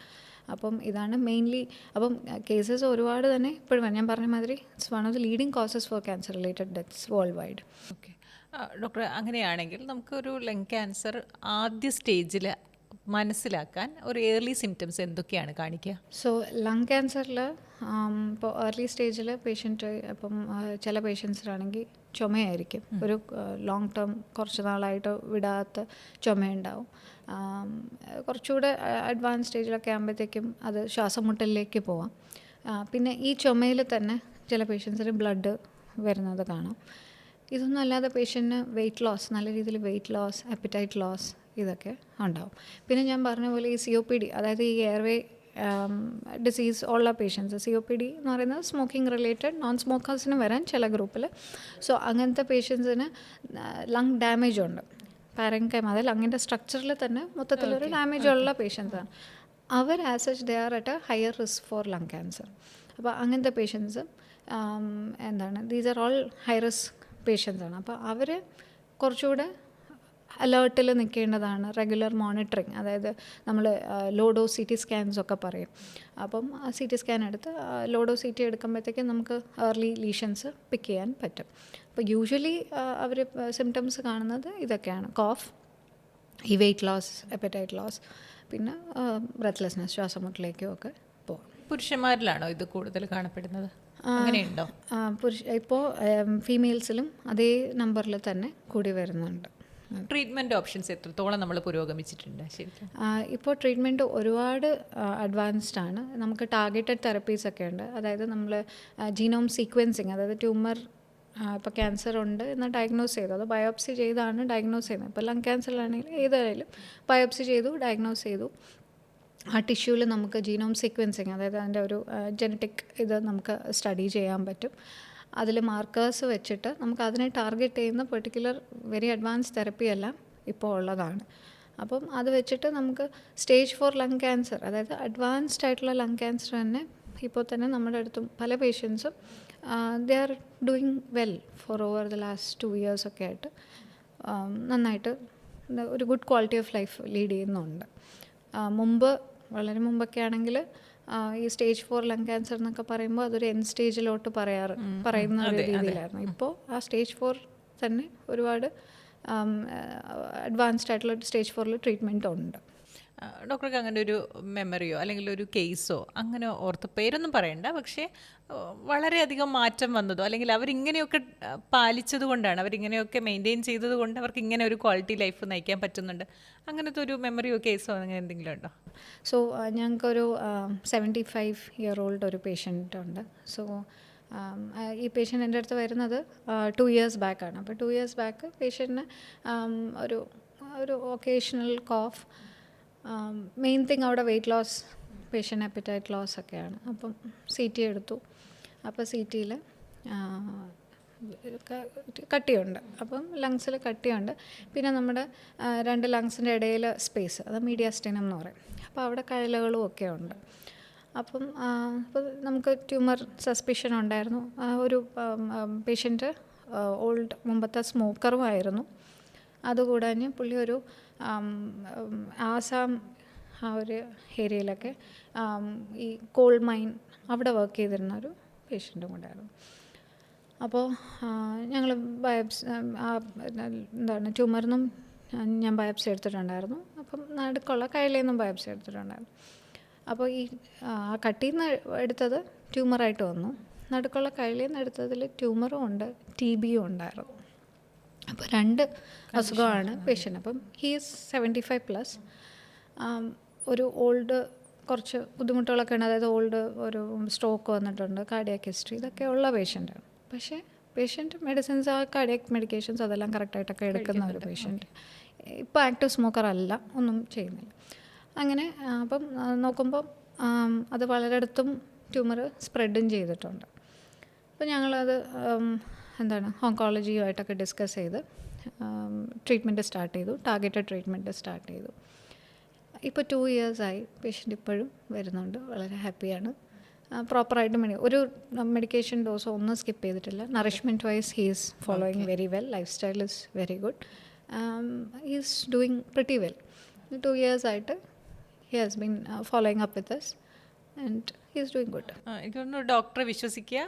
അപ്പം ഇതാണ് മെയിൻലി. അപ്പം കേസസ് ഒരുപാട് തന്നെ ഇപ്പോഴും ഞാൻ പറഞ്ഞ മാതിരി it's one of the leading causes for cancer related deaths world wide. Okay doctor, അങ്ങനെയാണെങ്കിൽ നമുക്കൊരു ലങ് ക്യാൻസർ ആദ്യ സ്റ്റേജിൽ മനസ്സിലാക്കാൻ ഒരു ഏർലി സിംറ്റംസ് എന്തൊക്കെയാണ് കാണിക്കുക? സോ ലങ് ക്യാൻസറിൽ ഇപ്പോൾ ഏർലി സ്റ്റേജിൽ പേഷ്യൻറ്റ് ഇപ്പം ചില പേഷ്യൻസിനാണെങ്കിൽ ചുമയായിരിക്കും, ഒരു ലോങ് ടേം കുറച്ച് നാളായിട്ട് വിടാത്ത ചുമയുണ്ടാവും. കുറച്ചുകൂടെ അഡ്വാൻസ് സ്റ്റേജിലൊക്കെ ആകുമ്പോഴത്തേക്കും അത് ശ്വാസം മുട്ടലിലേക്ക് പോവാം. പിന്നെ ഈ ചുമയിൽ തന്നെ ചില പേഷ്യൻസിന് ബ്ലഡ് വരുന്നത് കാണാം. ഇതൊന്നും അല്ലാതെ പേഷ്യൻറ്റിന് വെയിറ്റ് ലോസ്, നല്ല രീതിയിൽ വെയിറ്റ് ലോസ്, അപ്പറ്റൈറ്റ് ലോസ് ഇതൊക്കെ ഉണ്ടാവും. പിന്നെ ഞാൻ പറഞ്ഞ പോലെ ഈ COPD, അതായത് ഈ എയർവേ ഡിസീസ് ഉള്ള പേഷ്യൻസ്, COPD എന്ന് പറയുന്നത് സ്മോക്കിംഗ് റിലേറ്റഡ്, നോൺ സ്മോക്കേഴ്സിന് വരാൻ ചില ഗ്രൂപ്പിൽ. സോ അങ്ങനത്തെ പേഷ്യൻസിന് ലങ് ഡാമേജ് ഉണ്ട്, പാരൻകൈമ, അതായത് ലങ്ങിൻ്റെ സ്ട്രക്ചറിൽ തന്നെ മൊത്തത്തിലൊരു ഡാമേജ് ഉള്ള പേഷ്യൻസാണ്. അവർ as such they are at a higher risk for lung cancer. അപ്പോൾ അങ്ങനത്തെ patients these are all high risk പേഷ്യൻസാണ്. അപ്പോൾ അവർ കുറച്ചുകൂടെ അലേർട്ടിൽ നിൽക്കേണ്ടതാണ്, റെഗുലർ മോണിറ്ററിങ്, അതായത് നമ്മൾ ലോ ഡോസ് CT സ്കാൻസ് ഒക്കെ പറയും. അപ്പം CT സ്കാൻ എടുത്ത് ലോ ഡോസ് CT എടുക്കുമ്പോഴത്തേക്കും നമുക്ക് ഏർലി ലീഷൻസ് പിക്ക് ചെയ്യാൻ പറ്റും. അപ്പോൾ യൂഷ്വലി അവർ സിംറ്റംസ് കാണുന്നത് ഇതൊക്കെയാണ്: കോഫ്, ഈ വെയിറ്റ് ലോസ്, അപ്പറ്റൈറ്റ് ലോസ്, പിന്നെ ബ്രെത്ത്ലെസ്നെസ്, ശ്വാസമുട്ടലേക്കും ഒക്കെ പോകാം. പുരുഷന്മാരിലാണോ ഇത് കൂടുതൽ കാണപ്പെടുന്നത്? അങ്ങനെയുണ്ടോ? ഇപ്പോൾ ഫീമെയിൽസിലും അതേ നമ്പറിൽ തന്നെ കൂടി വരുന്നുണ്ട്. ട്രീറ്റ്മെൻറ്റ് ഓപ്ഷൻസ് എത്രത്തോളം നമ്മൾ പുരോഗമിച്ചിട്ടുണ്ട് ശരിക്കും? ഇപ്പോൾ ട്രീറ്റ്മെൻറ്റ് ഒരുപാട് അഡ്വാൻസ്ഡ് ആണ്. നമുക്ക് ടാർഗറ്റഡ് തെറപ്പീസ് ഒക്കെ ഉണ്ട്. അതായത് നമ്മൾ ജീനോം സീക്വൻസിങ്, അതായത് ട്യൂമർ ഇപ്പോൾ ക്യാൻസർ ഉണ്ട് എന്ന് ഡയഗ്നോസ് ചെയ്തു, അത് ബയോപ്സി ചെയ്താണ് ഡയഗ്നോസ് ചെയ്യുന്നത്. ഇപ്പോൾ ലങ് ക്യാൻസറിലാണെങ്കിൽ ഏതായാലും ബയോപ്സി ചെയ്തു, ഡയഗ്നോസ് ചെയ്തു, ആ ടിഷ്യൂവിൽ നമുക്ക് ജീനോം സീക്വൻസിങ്, അതായത് അതിൻ്റെ ഒരു ജനറ്റിക് ഇത് നമുക്ക് സ്റ്റഡി ചെയ്യാൻ പറ്റും. അതിൽ മാർക്കേഴ്സ് വെച്ചിട്ട് നമുക്ക് അതിനെ ടാർഗറ്റ് ചെയ്യുന്ന പെർട്ടിക്കുലർ വെരി അഡ്വാൻസ് തെറപ്പി എല്ലാം ഇപ്പോൾ ഉള്ളതാണ്. അപ്പം അത് വെച്ചിട്ട് നമുക്ക് സ്റ്റേജ് 4 ലങ് ക്യാൻസർ, അതായത് അഡ്വാൻസ്ഡ് ആയിട്ടുള്ള ലങ് ക്യാൻസർ തന്നെ ഇപ്പോൾ തന്നെ നമ്മുടെ അടുത്തും പല പേഷ്യൻസും they are doing well for over the last 2 years ഒക്കെ ആയിട്ട് നന്നായിട്ട് ഒരു good quality of life lead ചെയ്യുന്നുണ്ട്. മുമ്പ് വളരെ മുമ്പൊക്കെ ആണെങ്കിൽ ഈ സ്റ്റേജ് 4 ലങ് ക്യാൻസർ എന്നൊക്കെ പറയുമ്പോൾ അതൊരു എൻ സ്റ്റേജിലോട്ട് പറയുന്ന ഒരു രീതിയിലായിരുന്നു. ഇപ്പോൾ ആ സ്റ്റേജ് 4 തന്നെ ഒരുപാട് അഡ്വാൻസ്ഡ് ആയിട്ടുള്ള സ്റ്റേജ് 4 ട്രീറ്റ്മെൻറ്റ് ഉണ്ട്. ഡോക്ടർക്ക് അങ്ങനെ ഒരു മെമ്മറിയോ അല്ലെങ്കിൽ ഒരു കേസോ അങ്ങനെ ഓർത്ത് പേരൊന്നും പറയണ്ട, പക്ഷേ വളരെയധികം മാറ്റം വന്നതോ അല്ലെങ്കിൽ അവരിങ്ങനെയൊക്കെ പാലിച്ചത് കൊണ്ടാണ്, അവരിങ്ങനെയൊക്കെ മെയിൻറ്റെയിൻ ചെയ്തത് കൊണ്ട് അവർക്ക് ഇങ്ങനെ ഒരു ക്വാളിറ്റി ലൈഫ് നയിക്കാൻ പറ്റുന്നുണ്ട്, അങ്ങനത്തെ ഒരു മെമ്മറിയോ കേസോ അങ്ങനെ എന്തെങ്കിലും ഉണ്ടോ? സോ ഞങ്ങൾക്കൊരു 75-year-old ഒരു പേഷ്യൻ്റ് ഉണ്ട്. സോ ഈ പേഷ്യൻ്റ് എൻ്റെ അടുത്ത് വരുന്നത് 2 years ബാക്കാണ്. അപ്പോൾ 2 years ബാക്ക് പേഷ്യൻറ്റിന് ഒരു ഒക്കേഷണൽ കോഫ്, മെയിൻ തിങ് അവിടെ weight loss, patient appetite loss ഒക്കെയാണ്. അപ്പം CT എടുത്തു. അപ്പോൾ CTയിൽ കട്ടിയുണ്ട്, അപ്പം ലങ്സിൽ കട്ടിയുണ്ട്. പിന്നെ നമ്മുടെ 2 ലങ്സിൻ്റെ ഇടയിൽ സ്പേസ്, അത് മീഡിയാസ്റ്റിനം എന്ന് പറയും. അപ്പോൾ അവിടെ കഴലുകളും ഒക്കെ ഉണ്ട്. അപ്പം അപ്പോൾ നമുക്ക് ട്യൂമർ സസ്പിഷൻ ഉണ്ടായിരുന്നു. ഒരു പേഷ്യൻറ്റ് മുമ്പത്തെ സ്മോക്കറുമായിരുന്നു. അതുകൂടാഞ്ഞ് പുള്ളി ഒരു ആസാം ആ ഒരു ഏരിയയിലൊക്കെ ഈ കോൾ മൈൻ അവിടെ വർക്ക് ചെയ്തിരുന്ന ഒരു പേഷ്യൻറ്റും കൂടെയായിരുന്നു. അപ്പോൾ ഞങ്ങൾ എന്താണ് ട്യൂമറിനും ഞാൻ ബയോപ്സി എടുത്തിട്ടുണ്ടായിരുന്നു. അപ്പം നടുക്കുള്ള കൈയിൽ നിന്നും ബയോപ്സി എടുത്തിട്ടുണ്ടായിരുന്നു. അപ്പോൾ ഈ കട്ടിയിൽ നിന്ന് എടുത്തത് ട്യൂമറായിട്ട് വന്നു. നടുക്കുള്ള കൈയിൽ നിന്ന് എടുത്തതിൽ ട്യൂമറും ഉണ്ട്, TBയും ഉണ്ടായിരുന്നു. അപ്പോൾ 2 അസുഖമാണ് പേഷ്യൻ്റ്. അപ്പം ഹീസ് 75+. ഒരു ഓൾഡ് കുറച്ച് ബുദ്ധിമുട്ടുകളൊക്കെ ഉണ്ട്, അതായത് ഓൾഡ് ഒരു സ്ട്രോക്ക് വന്നിട്ടുണ്ട്, കാർഡിയാക് ഹിസ്റ്ററി, ഇതൊക്കെ ഉള്ള പേഷ്യൻ്റാണ്. പക്ഷേ പേഷ്യൻറ്റ് മെഡിസിൻസ്, ആ കാർഡിയാക് മെഡിക്കേഷൻസ് അതെല്ലാം കറക്റ്റായിട്ടൊക്കെ എടുക്കുന്ന ഒരു പേഷ്യൻറ്റ്. ഇപ്പോൾ ആക്റ്റീവ് സ്മോക്കർ അല്ല, ഒന്നും ചെയ്യുന്നില്ല. അങ്ങനെ അപ്പം നോക്കുമ്പോൾ അത് പലയിടത്തും ട്യൂമർ സ്പ്രെഡും ചെയ്തിട്ടുണ്ട്. അപ്പോൾ ഞങ്ങളത് ഓങ്കോളജിയുമായിട്ടൊക്കെ ഡിസ്കസ് ചെയ്ത് ട്രീറ്റ്മെൻറ്റ് സ്റ്റാർട്ട് ചെയ്തു, ടാർഗറ്റഡ് ട്രീറ്റ്മെൻറ്റ് സ്റ്റാർട്ട് ചെയ്തു. ഇപ്പോൾ 2 years ആയി പേഷ്യൻ്റ് ഇപ്പോഴും വരുന്നുണ്ട്, വളരെ ഹാപ്പിയാണ്. പ്രോപ്പറായിട്ട് ഒരു മെഡിക്കേഷൻ ഡോസോ ഒന്നും സ്കിപ്പ് ചെയ്തിട്ടില്ല. Nourishment wise he's following very well, life style is very good, he's doing pretty well. 2 years ആയിട്ട് he has been following up with us and he is doing good. എനിക്ക് തോന്നുന്നു ഡോക്ടറെ വിശ്വസിക്കുക,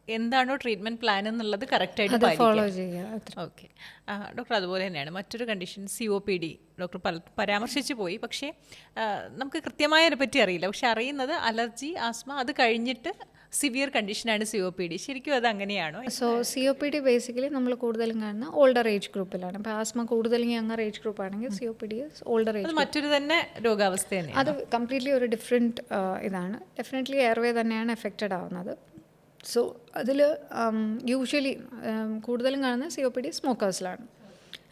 എന്താണോ ട്രീറ്റ്മെൻറ്റ് പ്ലാൻ എന്നുള്ളത് കറക്റ്റായിട്ട് ഫോളോ ചെയ്യുക. Okay doctor, അതുപോലെ തന്നെയാണ് മറ്റൊരു കണ്ടീഷൻ COPD. ഡോക്ടർ പരാമർശിച്ചു പോയി, പക്ഷേ നമുക്ക് കൃത്യമായി അതിനെപ്പറ്റി അറിയില്ല. പക്ഷെ അറിയുന്നത് അലർജി, ആസ്മ, അത് കഴിഞ്ഞിട്ട് സിവിയർ കണ്ടീഷനാണ് COPD. ശരിക്കും അത് അങ്ങനെയാണോ? സോ COPD ബേസിക്കലി നമ്മൾ കൂടുതലും കാണുന്ന ഓൾഡർ ഏജ് ഗ്രൂപ്പിലാണ്. ഇപ്പോൾ ആസ്മ കൂടുതലും യങ്ങർ ഏജ് ഗ്രൂപ്പ് ആണെങ്കിൽ COPD ഓൾഡർ ഏജ്. മറ്റൊരു തന്നെ രോഗാവസ്ഥ തന്നെയാണ്. അത് കംപ്ലീറ്റ്ലി ഒരു ഡിഫറെൻറ്റ് ഇതാണ്. ഡെഫിനറ്റ്ലി എയർവേ തന്നെയാണ് എഫക്റ്റഡ് ആവുന്നത്. സോ അതിൽ യൂഷ്വലി കൂടുതലും കാണുന്ന COPD സ്മോക്കേഴ്സിലാണ്,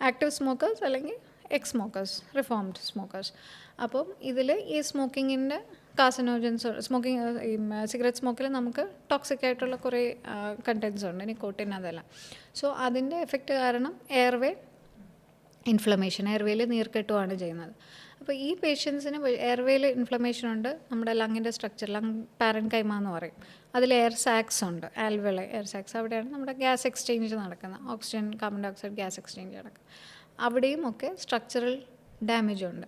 ആക്റ്റീവ് സ്മോക്കേഴ്സ് അല്ലെങ്കിൽ എക്സ് സ്മോക്കേഴ്സ്, റിഫോംഡ് സ്മോക്കേഴ്സ്. അപ്പം ഇതിൽ ഈ സ്മോക്കിങ്ങിൻ്റെ കാർസിനോജൻസ്, സ്മോക്കിംഗ്, ഈ സിഗരറ്റ് സ്മോക്കിൽ നമുക്ക് ടോക്സിക് ആയിട്ടുള്ള കുറേ കണ്ടൻസ് ഉണ്ട്, നിക്കോട്ടിൻ, അതെല്ലാം. സോ അതിൻ്റെ എഫക്റ്റ് കാരണം എയർവേ ഇൻഫ്ലമേഷൻ, എയർവേയിൽ നീർക്കെട്ടുമാണ് ചെയ്യുന്നത്. അപ്പോൾ ഈ പേഷ്യൻസിന് എയർവേയിൽ ഇൻഫ്ലമേഷൻ ഉണ്ട്, നമ്മുടെ ലങ്ങിൻ്റെ സ്ട്രക്ചർ, ലങ് പാരൻകൈമ എന്ന് പറയും, അതിൽ എയർ സാക്സ് ഉണ്ട്, ആൽവെള എയർ സാക്സ്, അവിടെയാണ് നമ്മുടെ ഗ്യാസ് എക്സ്ചേഞ്ച് നടക്കുന്നത്, oxygen carbon dioxide gas exchange നടക്കുന്നത്. അവിടെയും ഒക്കെ സ്ട്രക്ചറൽ ഡാമേജ് ഉണ്ട്.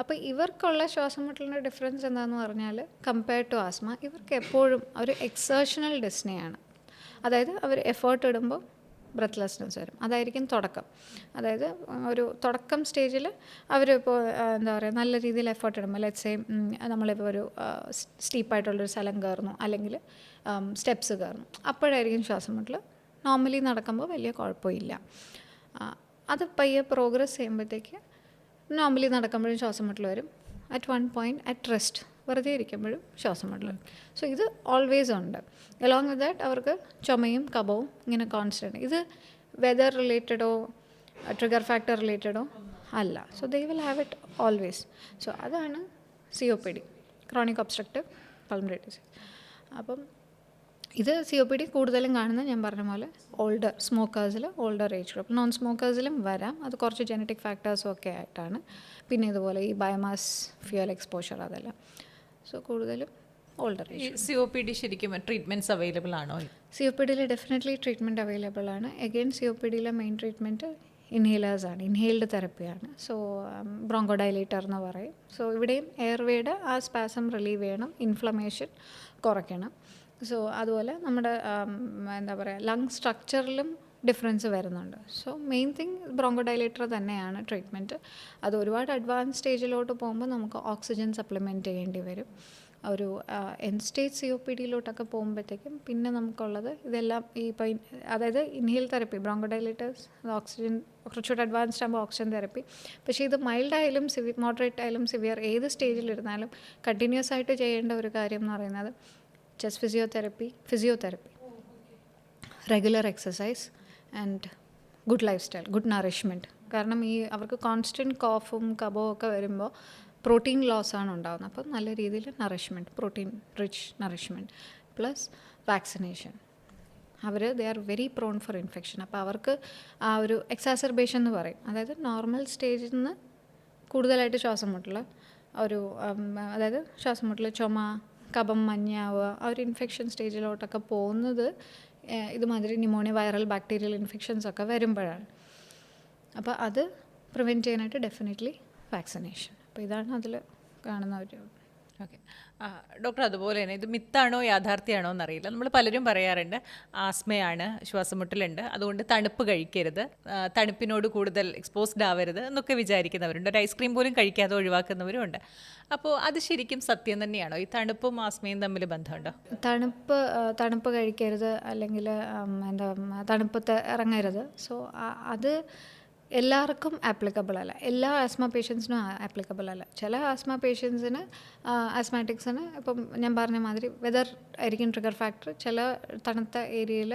അപ്പോൾ ഇവർക്കുള്ള ശ്വാസമുട്ടലിൻ്റെ ഡിഫറൻസ് എന്താണെന്ന് പറഞ്ഞാൽ, കമ്പയർഡ് ടു ആസ്മ, ഇവർക്ക് എപ്പോഴും ഒരു എക്സേർഷണൽ ഡിസ്നെയാണ്. അതായത് അവർ എഫേർട്ട് ഇടുമ്പോൾ ബ്രെത്ത്ലെസ്നെസ് വരും, അതായിരിക്കും തുടക്കം. അതായത് ഒരു തുടക്കം സ്റ്റേജിൽ അവരിപ്പോൾ എന്താ പറയുക, നല്ല രീതിയിൽ എഫേർട്ട് ഇടുമ്പോൾ, ലെറ്റ്സ് സേ നമ്മളിപ്പോൾ ഒരു സ്റ്റീപ്പായിട്ടുള്ളൊരു സ്ഥലം കയറുന്നു അല്ലെങ്കിൽ സ്റ്റെപ്സ് കയറുന്നു, അപ്പോഴായിരിക്കും ശ്വാസം മുട്ടൽ. നോർമലി നടക്കുമ്പോൾ വലിയ കുഴപ്പമില്ല. അത് പയ്യെ പ്രോഗ്രസ് ചെയ്യുമ്പോഴത്തേക്ക് നോർമലി നടക്കുമ്പോഴും ശ്വാസം മുട്ടൽ വരും. At one point at rest വെറുതെ ഇരിക്കുമ്പോഴും ശ്വാസം മുട്ടൽ വരും. സോ ഇത് ഓൾവേസ് ഉണ്ട്. അലോങ് വിത്ത് ദാറ്റ് അവർക്ക് ചുമയും കഫവും ഇങ്ങനെ കോൺസ്റ്റൻറ്റ്. ഇത് വെതർ റിലേറ്റഡോ ട്രിഗർ ഫാക്ടർ റിലേറ്റഡോ അല്ല. So they will have it always. So അതാണ് COPD, chronic obstructive pulmonary disease. അപ്പം ഇത് COPD കൂടുതലും കാണുന്നത് ഞാൻ പറഞ്ഞ പോലെ ഓൾഡർ സ്മോക്കേഴ്സിൽ, ഓൾഡർ ഏജ് ഗ്രൂപ്പ്. നോൺ സ്മോക്കേഴ്സിലും വരാം. അത് കുറച്ച് ജനറ്റിക് ഫാക്ടേഴ്സും ഒക്കെ ആയിട്ടാണ്. പിന്നെ ഇതുപോലെ ഈ ബയോമാസ് ഫ്യൂൽ എക്സ്പോഷർ അതെല്ലാം. സോ കൂടുതലും ഓൾഡർ ഏജ്. COPD ശരിക്കും ട്രീറ്റ്മെൻറ്റ്സ് അവൈലബിൾ ആണോ? COPDയിൽ ഡെഫിനറ്റ്ലി ട്രീറ്റ്മെൻറ്റ് അവൈലബിൾ ആണ്. എഗെയിൻ COPDയിലെ മെയിൻ ട്രീറ്റ്മെൻറ്റ് ഇൻഹേലേഴ്സാണ്, ഇൻഹെയിൽഡ് തെറപ്പിയാണ്. സോ ബ്രോങ്കോഡൈലേറ്റർ എന്ന് പറയും. സോ ഇവിടെയും എയർവേയുടെ ആ സ്പാസം റിലീവ് ചെയ്യണം, ഇൻഫ്ലമേഷൻ കുറയ്ക്കണം. സോ അതുപോലെ നമ്മുടെ എന്താ പറയുക ലങ് സ്ട്രക്ചറിലും ഡിഫറൻസ് വരുന്നുണ്ട്. സോ മെയിൻ തിങ് ബ്രോങ്കോഡൈലേറ്റർ തന്നെയാണ് ട്രീറ്റ്മെൻറ്റ്. അത് ഒരുപാട് അഡ്വാൻസ് സ്റ്റേജിലോട്ട് പോകുമ്പോൾ നമുക്ക് ഓക്സിജൻ സപ്ലിമെൻറ്റ് ചെയ്യേണ്ടി വരും. ഒരു എൻഡ് സ്റ്റേജ് COPDയിലോട്ടൊക്കെ പോകുമ്പോഴത്തേക്കും പിന്നെ നമുക്കുള്ളത് ഇതെല്ലാം ഈ ഇപ്പോൾ അതായത് ഇൻഹേൽ തെറപ്പി, ബ്രോങ്കോഡൈലേറ്റേഴ്സ്, ഓക്സിജൻ കുറച്ചുകൂടെ അഡ്വാൻസ്ഡ് ആകുമ്പോൾ ഓക്സിജൻ തെറപ്പി. പക്ഷേ ഇത് മൈൽഡ് ആയാലും മോഡറേറ്റ് ആയാലും സിവിയർ ഏത് സ്റ്റേജിലിരുന്നാലും കണ്ടിന്യൂസ് ആയിട്ട് ചെയ്യേണ്ട ഒരു കാര്യം എന്ന് പറയുന്നത് chest physiotherapy, regular exercise and good life style, good nourishment. കാരണം ഈ അവർക്ക് കോൺസ്റ്റൻറ്റ് കോഫും കഫവും ഒക്കെ വരുമ്പോൾ പ്രോട്ടീൻ ലോസ് ആണ് ഉണ്ടാകുന്നത്. അപ്പം നല്ല രീതിയിൽ nourishment, protein rich nourishment plus vaccination. They are very prone for infection. അപ്പോൾ അവർക്ക് ആ ഒരു എക്സാസർബേഷൻ എന്ന് പറയും. അതായത് നോർമൽ സ്റ്റേജിൽ നിന്ന് കൂടുതലായിട്ട് ശ്വാസം മുട്ടൽ, ഒരു അതായത് ശ്വാസം മുട്ടൽ, ചുമ, കഫം മഞ്ഞാവുക, ആ ഒരു ഇൻഫെക്ഷൻ സ്റ്റേജിലോട്ടൊക്കെ പോകുന്നത് ഇതുമാതിരി ന്യൂമോണിയ, വൈറൽ ബാക്ടീരിയൽ ഇൻഫെക്ഷൻസൊക്കെ വരുമ്പോഴാണ്. അപ്പോൾ അത് പ്രിവെൻറ്റ് ചെയ്യാനായിട്ട് ഡെഫിനറ്റ്ലി വാക്സിനേഷൻ. അപ്പോൾ ഇതാണ് അതിൽ കാണുന്ന ഒരു. ഓക്കെ ഡോക്ടർ, അതുപോലെ തന്നെ ഇത് മിത്താണോ യാഥാർത്ഥ്യമാണോ എന്നറിയില്ല. നമ്മൾ പലരും പറയാറുണ്ട് ആസ്മയാണ്, ശ്വാസമുട്ടലുണ്ട്, അതുകൊണ്ട് തണുപ്പ് കഴിക്കരുത്, തണുപ്പിനോട് കൂടുതൽ എക്സ്പോസ്ഡ് ആവരുത് എന്നൊക്കെ വിചാരിക്കുന്നവരുണ്ട്. ഒരു ഐസ്ക്രീം പോലും കഴിക്കാതെ ഒഴിവാക്കുന്നവരും ഉണ്ട്. അപ്പോൾ അത് ശരിക്കും സത്യം തന്നെയാണോ? ഈ തണുപ്പും ആസ്മയും തമ്മിൽ ബന്ധമുണ്ടോ? തണുപ്പ് കഴിക്കരുത്, അല്ലെങ്കിൽ എന്താ തണുപ്പത്ത് ഇറങ്ങരുത്. സോ അത് എല്ലാവർക്കും ആപ്ലിക്കബിൾ അല്ല, എല്ലാ ആസ്മ പേഷ്യൻസിനും ആപ്ലിക്കബിൾ അല്ല. ചില ആസ്മ പേഷ്യൻസിന്, ആസ്മാറ്റിക്സിന് ഇപ്പം ഞാൻ പറഞ്ഞ മാതിരി വെതർ ആയിരിക്കും ട്രിഗർ ഫാക്ടർ. ചില തണുത്ത ഏരിയയിൽ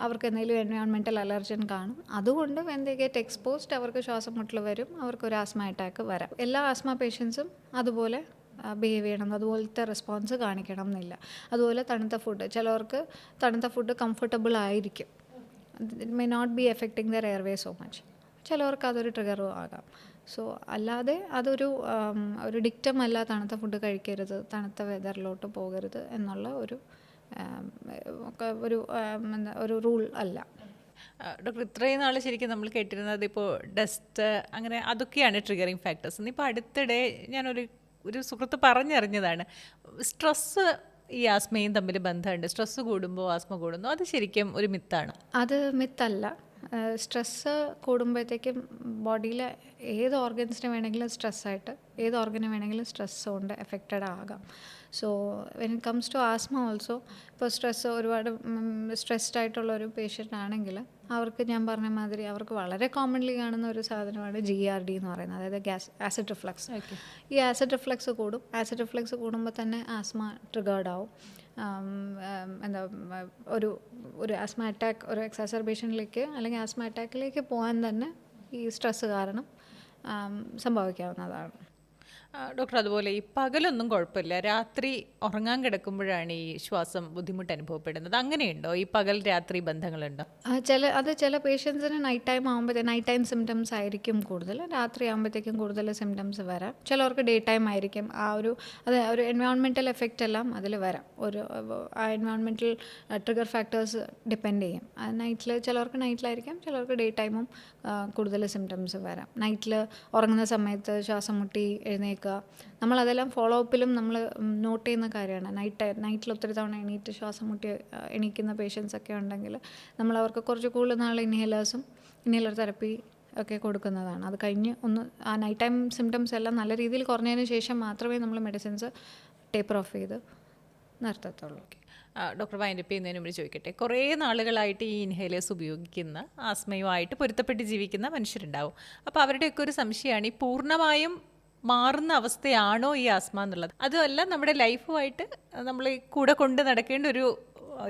അവർക്ക് എന്തെങ്കിലും എൻവയോൺമെൻറ്റൽ അലർജൻ കാണും. അതുകൊണ്ട് വെൻ ദേ ഗെറ്റ് എക്സ്പോസ്ഡ് അവർക്ക് ശ്വാസം മുട്ടൽ വരും, അവർക്കൊരു ആസ്മ അറ്റാക്ക് വരാം. എല്ലാ ആസ്മ പേഷ്യൻസും അതുപോലെ ബിഹേവ് ചെയ്യണം, അതുപോലത്തെ റെസ്പോൺസ് കാണിക്കണം എന്നില്ല. അതുപോലെ തണുത്ത ഫുഡ്, ചിലവർക്ക് തണുത്ത ഫുഡ് കംഫർട്ടബിൾ ആയിരിക്കും, it may not be affecting the airway so much. ചിലവർക്ക് അതൊരു ട്രിഗറും ആകാം. സോ അല്ലാതെ അതൊരു ഡിക്റ്റം അല്ല, തണുത്ത ഫുഡ് കഴിക്കരുത്, തണുത്ത വെതറിലോട്ട് പോകരുത് എന്നുള്ള ഒരു റൂൾ അല്ല. ഡോക്ടർ, ഇത്രയും നാൾ ശരിക്കും നമ്മൾ കേട്ടിരുന്നത് ഇപ്പോൾ ഡസ്റ്റ് അങ്ങനെ അതൊക്കെയാണ് ട്രിഗറിങ് ഫാക്ടേഴ്സ്. ഇപ്പോൾ അടുത്തിടെ ഞാനൊരു സുഹൃത്ത് പറഞ്ഞറിഞ്ഞതാണ് സ്ട്രെസ്സ് ഈ ആസ്മയും തമ്മിൽ ബന്ധമുണ്ട്, സ്ട്രെസ്സ് കൂടുമ്പോൾ ആസ്മ കൂടുന്നു. അത് ശരിക്കും ഒരു മിത്താണ്? അത് മിത്തല്ല. സ്ട്രെസ്സ് കൂടുമ്പോഴത്തേക്കും ബോഡിയിലെ ഏത് ഓർഗൻസിന് വേണമെങ്കിലും സ്ട്രെസ്സായിട്ട്, ഏത് ഓർഗന് വേണമെങ്കിലും സ്ട്രെസ് കൊണ്ട് എഫക്റ്റഡ് ആകാം. So when it comes to asthma also, ഇപ്പോൾ സ്ട്രെസ്സ് ഒരുപാട് സ്ട്രെസ്ഡ് ആയിട്ടുള്ളൊരു പേഷ്യൻ്റ് ആണെങ്കിൽ അവർക്ക് ഞാൻ പറഞ്ഞ മാതിരി അവർക്ക് വളരെ കോമൺലി കാണുന്ന ഒരു സാധനമാണ് GERD എന്ന് പറയുന്നത്, അതായത് ആസിഡ് റിഫ്ലക്സ്. ഈ ആസിഡ് റിഫ്ലക്സ് കൂടും. ആസിഡ് റിഫ്ലക്സ് കൂടുമ്പോൾ തന്നെ ആസ്മ ട്രിഗേർഡ് ആവും. എന്താ ഒരു ആസ്മ അറ്റാക്ക്, ഒരു എക്സാസർബേഷനിലേക്ക് അല്ലെങ്കിൽ ആസ്മ അറ്റാക്കിലേക്ക് പോകാൻ തന്നെ ഈ സ്ട്രെസ്സ് കാരണം സംഭവിക്കാവുന്നതാണ്. ഡോക്ടർ, അതുപോലെ ഈ പകലൊന്നും കുഴപ്പമില്ല, രാത്രി ഉറങ്ങാൻ കിടക്കുമ്പോഴാണ് ഈ ശ്വാസം ബുദ്ധിമുട്ട് അനുഭവപ്പെടുന്നത്. അങ്ങനെയുണ്ടോ? ഈ പകൽ രാത്രി ബന്ധങ്ങളുണ്ടോ? ചില പേഷ്യൻസിന് നൈറ്റ് ടൈം ആകുമ്പോഴത്തേക്കും നൈറ്റ് ടൈം സിംറ്റംസ് ആയിരിക്കും കൂടുതൽ, രാത്രി ആകുമ്പോഴത്തേക്കും കൂടുതൽ സിംറ്റംസ് വരാം. ചിലവർക്ക് ഡേ ടൈം ആയിരിക്കും. ഒരു എൻവയോൺമെൻറ്റൽ എഫക്റ്റ് എല്ലാം അതിൽ വരാം. ആ എൻവയോൺമെൻറ്റൽ ട്രിഗർ ഫാക്ടേഴ്സ് ഡിപ്പെൻഡ് ചെയ്യും. ചിലവർക്ക് നൈറ്റിലായിരിക്കാം, ചിലവർക്ക് ഡേ ടൈമും കൂടുതൽ സിംറ്റംസ് വരാം. നൈറ്റിൽ ഉറങ്ങുന്ന സമയത്ത് ശ്വാസം മുട്ടി എഴുന്നേൽക്കുക, നമ്മളതെല്ലാം ഫോളോ അപ്പിലും നമ്മൾ നോട്ട് ചെയ്യുന്ന കാര്യമാണ്. നൈറ്റിൽ ഒത്തിരി തവണ എണീറ്റ് ശ്വാസം മുട്ടി എണീക്കുന്ന പേഷ്യൻസൊക്കെ ഉണ്ടെങ്കിൽ നമ്മൾ അവർക്ക് കുറച്ച് കൂടുതൽ നാൾ ഇൻഹേലർ തെറപ്പി ഒക്കെ കൊടുക്കുന്നതാണ്. അത് കഴിഞ്ഞ് ആ നൈറ്റ് ടൈം സിംറ്റംസ് എല്ലാം നല്ല രീതിയിൽ കുറഞ്ഞതിന് ശേഷം മാത്രമേ നമ്മൾ മെഡിസിൻസ് ടേപ്പർ ഓഫ് ചെയ്ത് നിർത്തത്തുള്ളൂ. ഡോക്ടർ വൈൻഡപ്പ് ചെയ്യുന്നതിന് മുമ്പ് ചോദിക്കട്ടെ, കുറേ നാളുകളായിട്ട് ഈ ഇൻഹേലേഴ്സ് ഉപയോഗിക്കുന്ന ആസ്മയുമായിട്ട് പൊരുത്തപ്പെട്ട് ജീവിക്കുന്ന മനുഷ്യരുണ്ടാവും. അപ്പോൾ അവരുടെയൊക്കെ ഒരു സംശയമാണ്, ഈ പൂർണ്ണമായും മാറുന്ന അവസ്ഥയാണോ ഈ ആസ്മ എന്നുള്ളത്. അതുമല്ല, നമ്മുടെ ലൈഫുമായിട്ട് നമ്മൾ കൂടെ കൊണ്ട് നടക്കേണ്ട ഒരു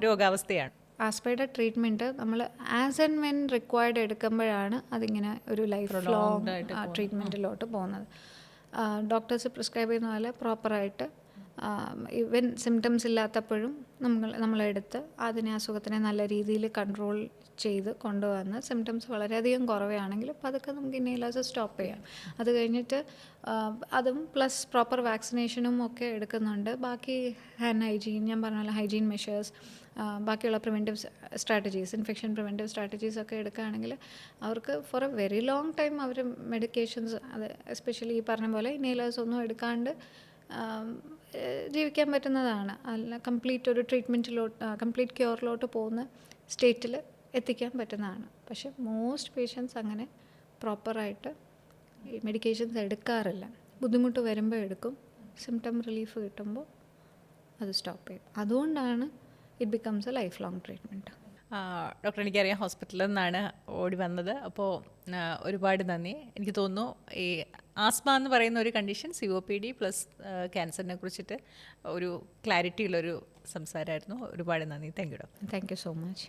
രോഗാവസ്ഥയാണ്. ആസ്പയുടെ ട്രീറ്റ്മെൻറ്റ് നമ്മൾ ആസ് ആൻഡ് വെൻ റിക്വയർഡ് എടുക്കുമ്പോഴാണ് അതിങ്ങനെ ഒരു ലൈഫ് ലോങ് ട്രീറ്റ്മെൻറ്റിലോട്ട് പോകുന്നത്. ഡോക്ടേഴ്സ് പ്രിസ്ക്രൈബ് ചെയ്യുന്ന പോലെ പ്രോപ്പറായിട്ട് ഈവൻ സിംറ്റംസ് ഇല്ലാത്തപ്പോഴും നമ്മളെടുത്ത് അതിനെ അസുഖത്തിനെ നല്ല രീതിയിൽ കൺട്രോൾ ചെയ്ത് കൊണ്ടുവന്ന് സിംറ്റംസ് വളരെയധികം കുറവാണെങ്കിൽ അപ്പോൾ അതൊക്കെ നമുക്ക് ഇൻഹേലേഴ്സ് സ്റ്റോപ്പ് ചെയ്യാം. അത് കഴിഞ്ഞിട്ട് അതും പ്ലസ് പ്രോപ്പർ വാക്സിനേഷനും ഒക്കെ എടുക്കുന്നുണ്ട്. ബാക്കി ഹാൻഡ് ഹൈജീൻ, ഞാൻ പറഞ്ഞ പോലെ ഹൈജീൻ മെഷേഴ്സ്, ബാക്കിയുള്ള preventive strategies, infection preventive strategies ഒക്കെ എടുക്കുകയാണെങ്കിൽ അവർക്ക് for a very long time അവർ മെഡിക്കേഷൻസ്, അത് എസ്പെഷ്യലി ഈ പറഞ്ഞ പോലെ ഇൻഹേലേഴ്സ് ഒന്നും എടുക്കാണ്ട് ജീവിക്കാൻ പറ്റുന്നതാണ്. അല്ല കംപ്ലീറ്റ് ഒരു കംപ്ലീറ്റ് ക്യൂറിലോട്ട് പോകുന്ന സ്റ്റേറ്റിൽ എത്തിക്കാൻ പറ്റുന്നതാണ്. പക്ഷേ മോസ്റ്റ് പേഷ്യൻസ് അങ്ങനെ പ്രോപ്പറായിട്ട് ഈ മെഡിക്കേഷൻസ് എടുക്കാറില്ല. ബുദ്ധിമുട്ട് വരുമ്പോൾ എടുക്കും, സിംറ്റം റിലീഫ് കിട്ടുമ്പോൾ അത് സ്റ്റോപ്പ് ചെയ്യും. അതുകൊണ്ടാണ് it becomes A life long treatment. Doctor, എനിക്കറിയാം ഹോസ്പിറ്റലിൽ നിന്നാണ് ഓടി വന്നത്, അപ്പോൾ ഒരുപാട് നന്ദി. എനിക്ക് തോന്നുന്നു ഈ ആസ്മ എന്ന് പറയുന്ന ഒരു കണ്ടീഷൻ COPD പ്ലസ് ക്യാൻസറിനെ കുറിച്ചിട്ട് ഒരു ക്ലാരിറ്റി ഉള്ളൊരു സംസാരമായിരുന്നു. ഒരുപാട് നന്ദി. Thank you doctor. Thank you so much.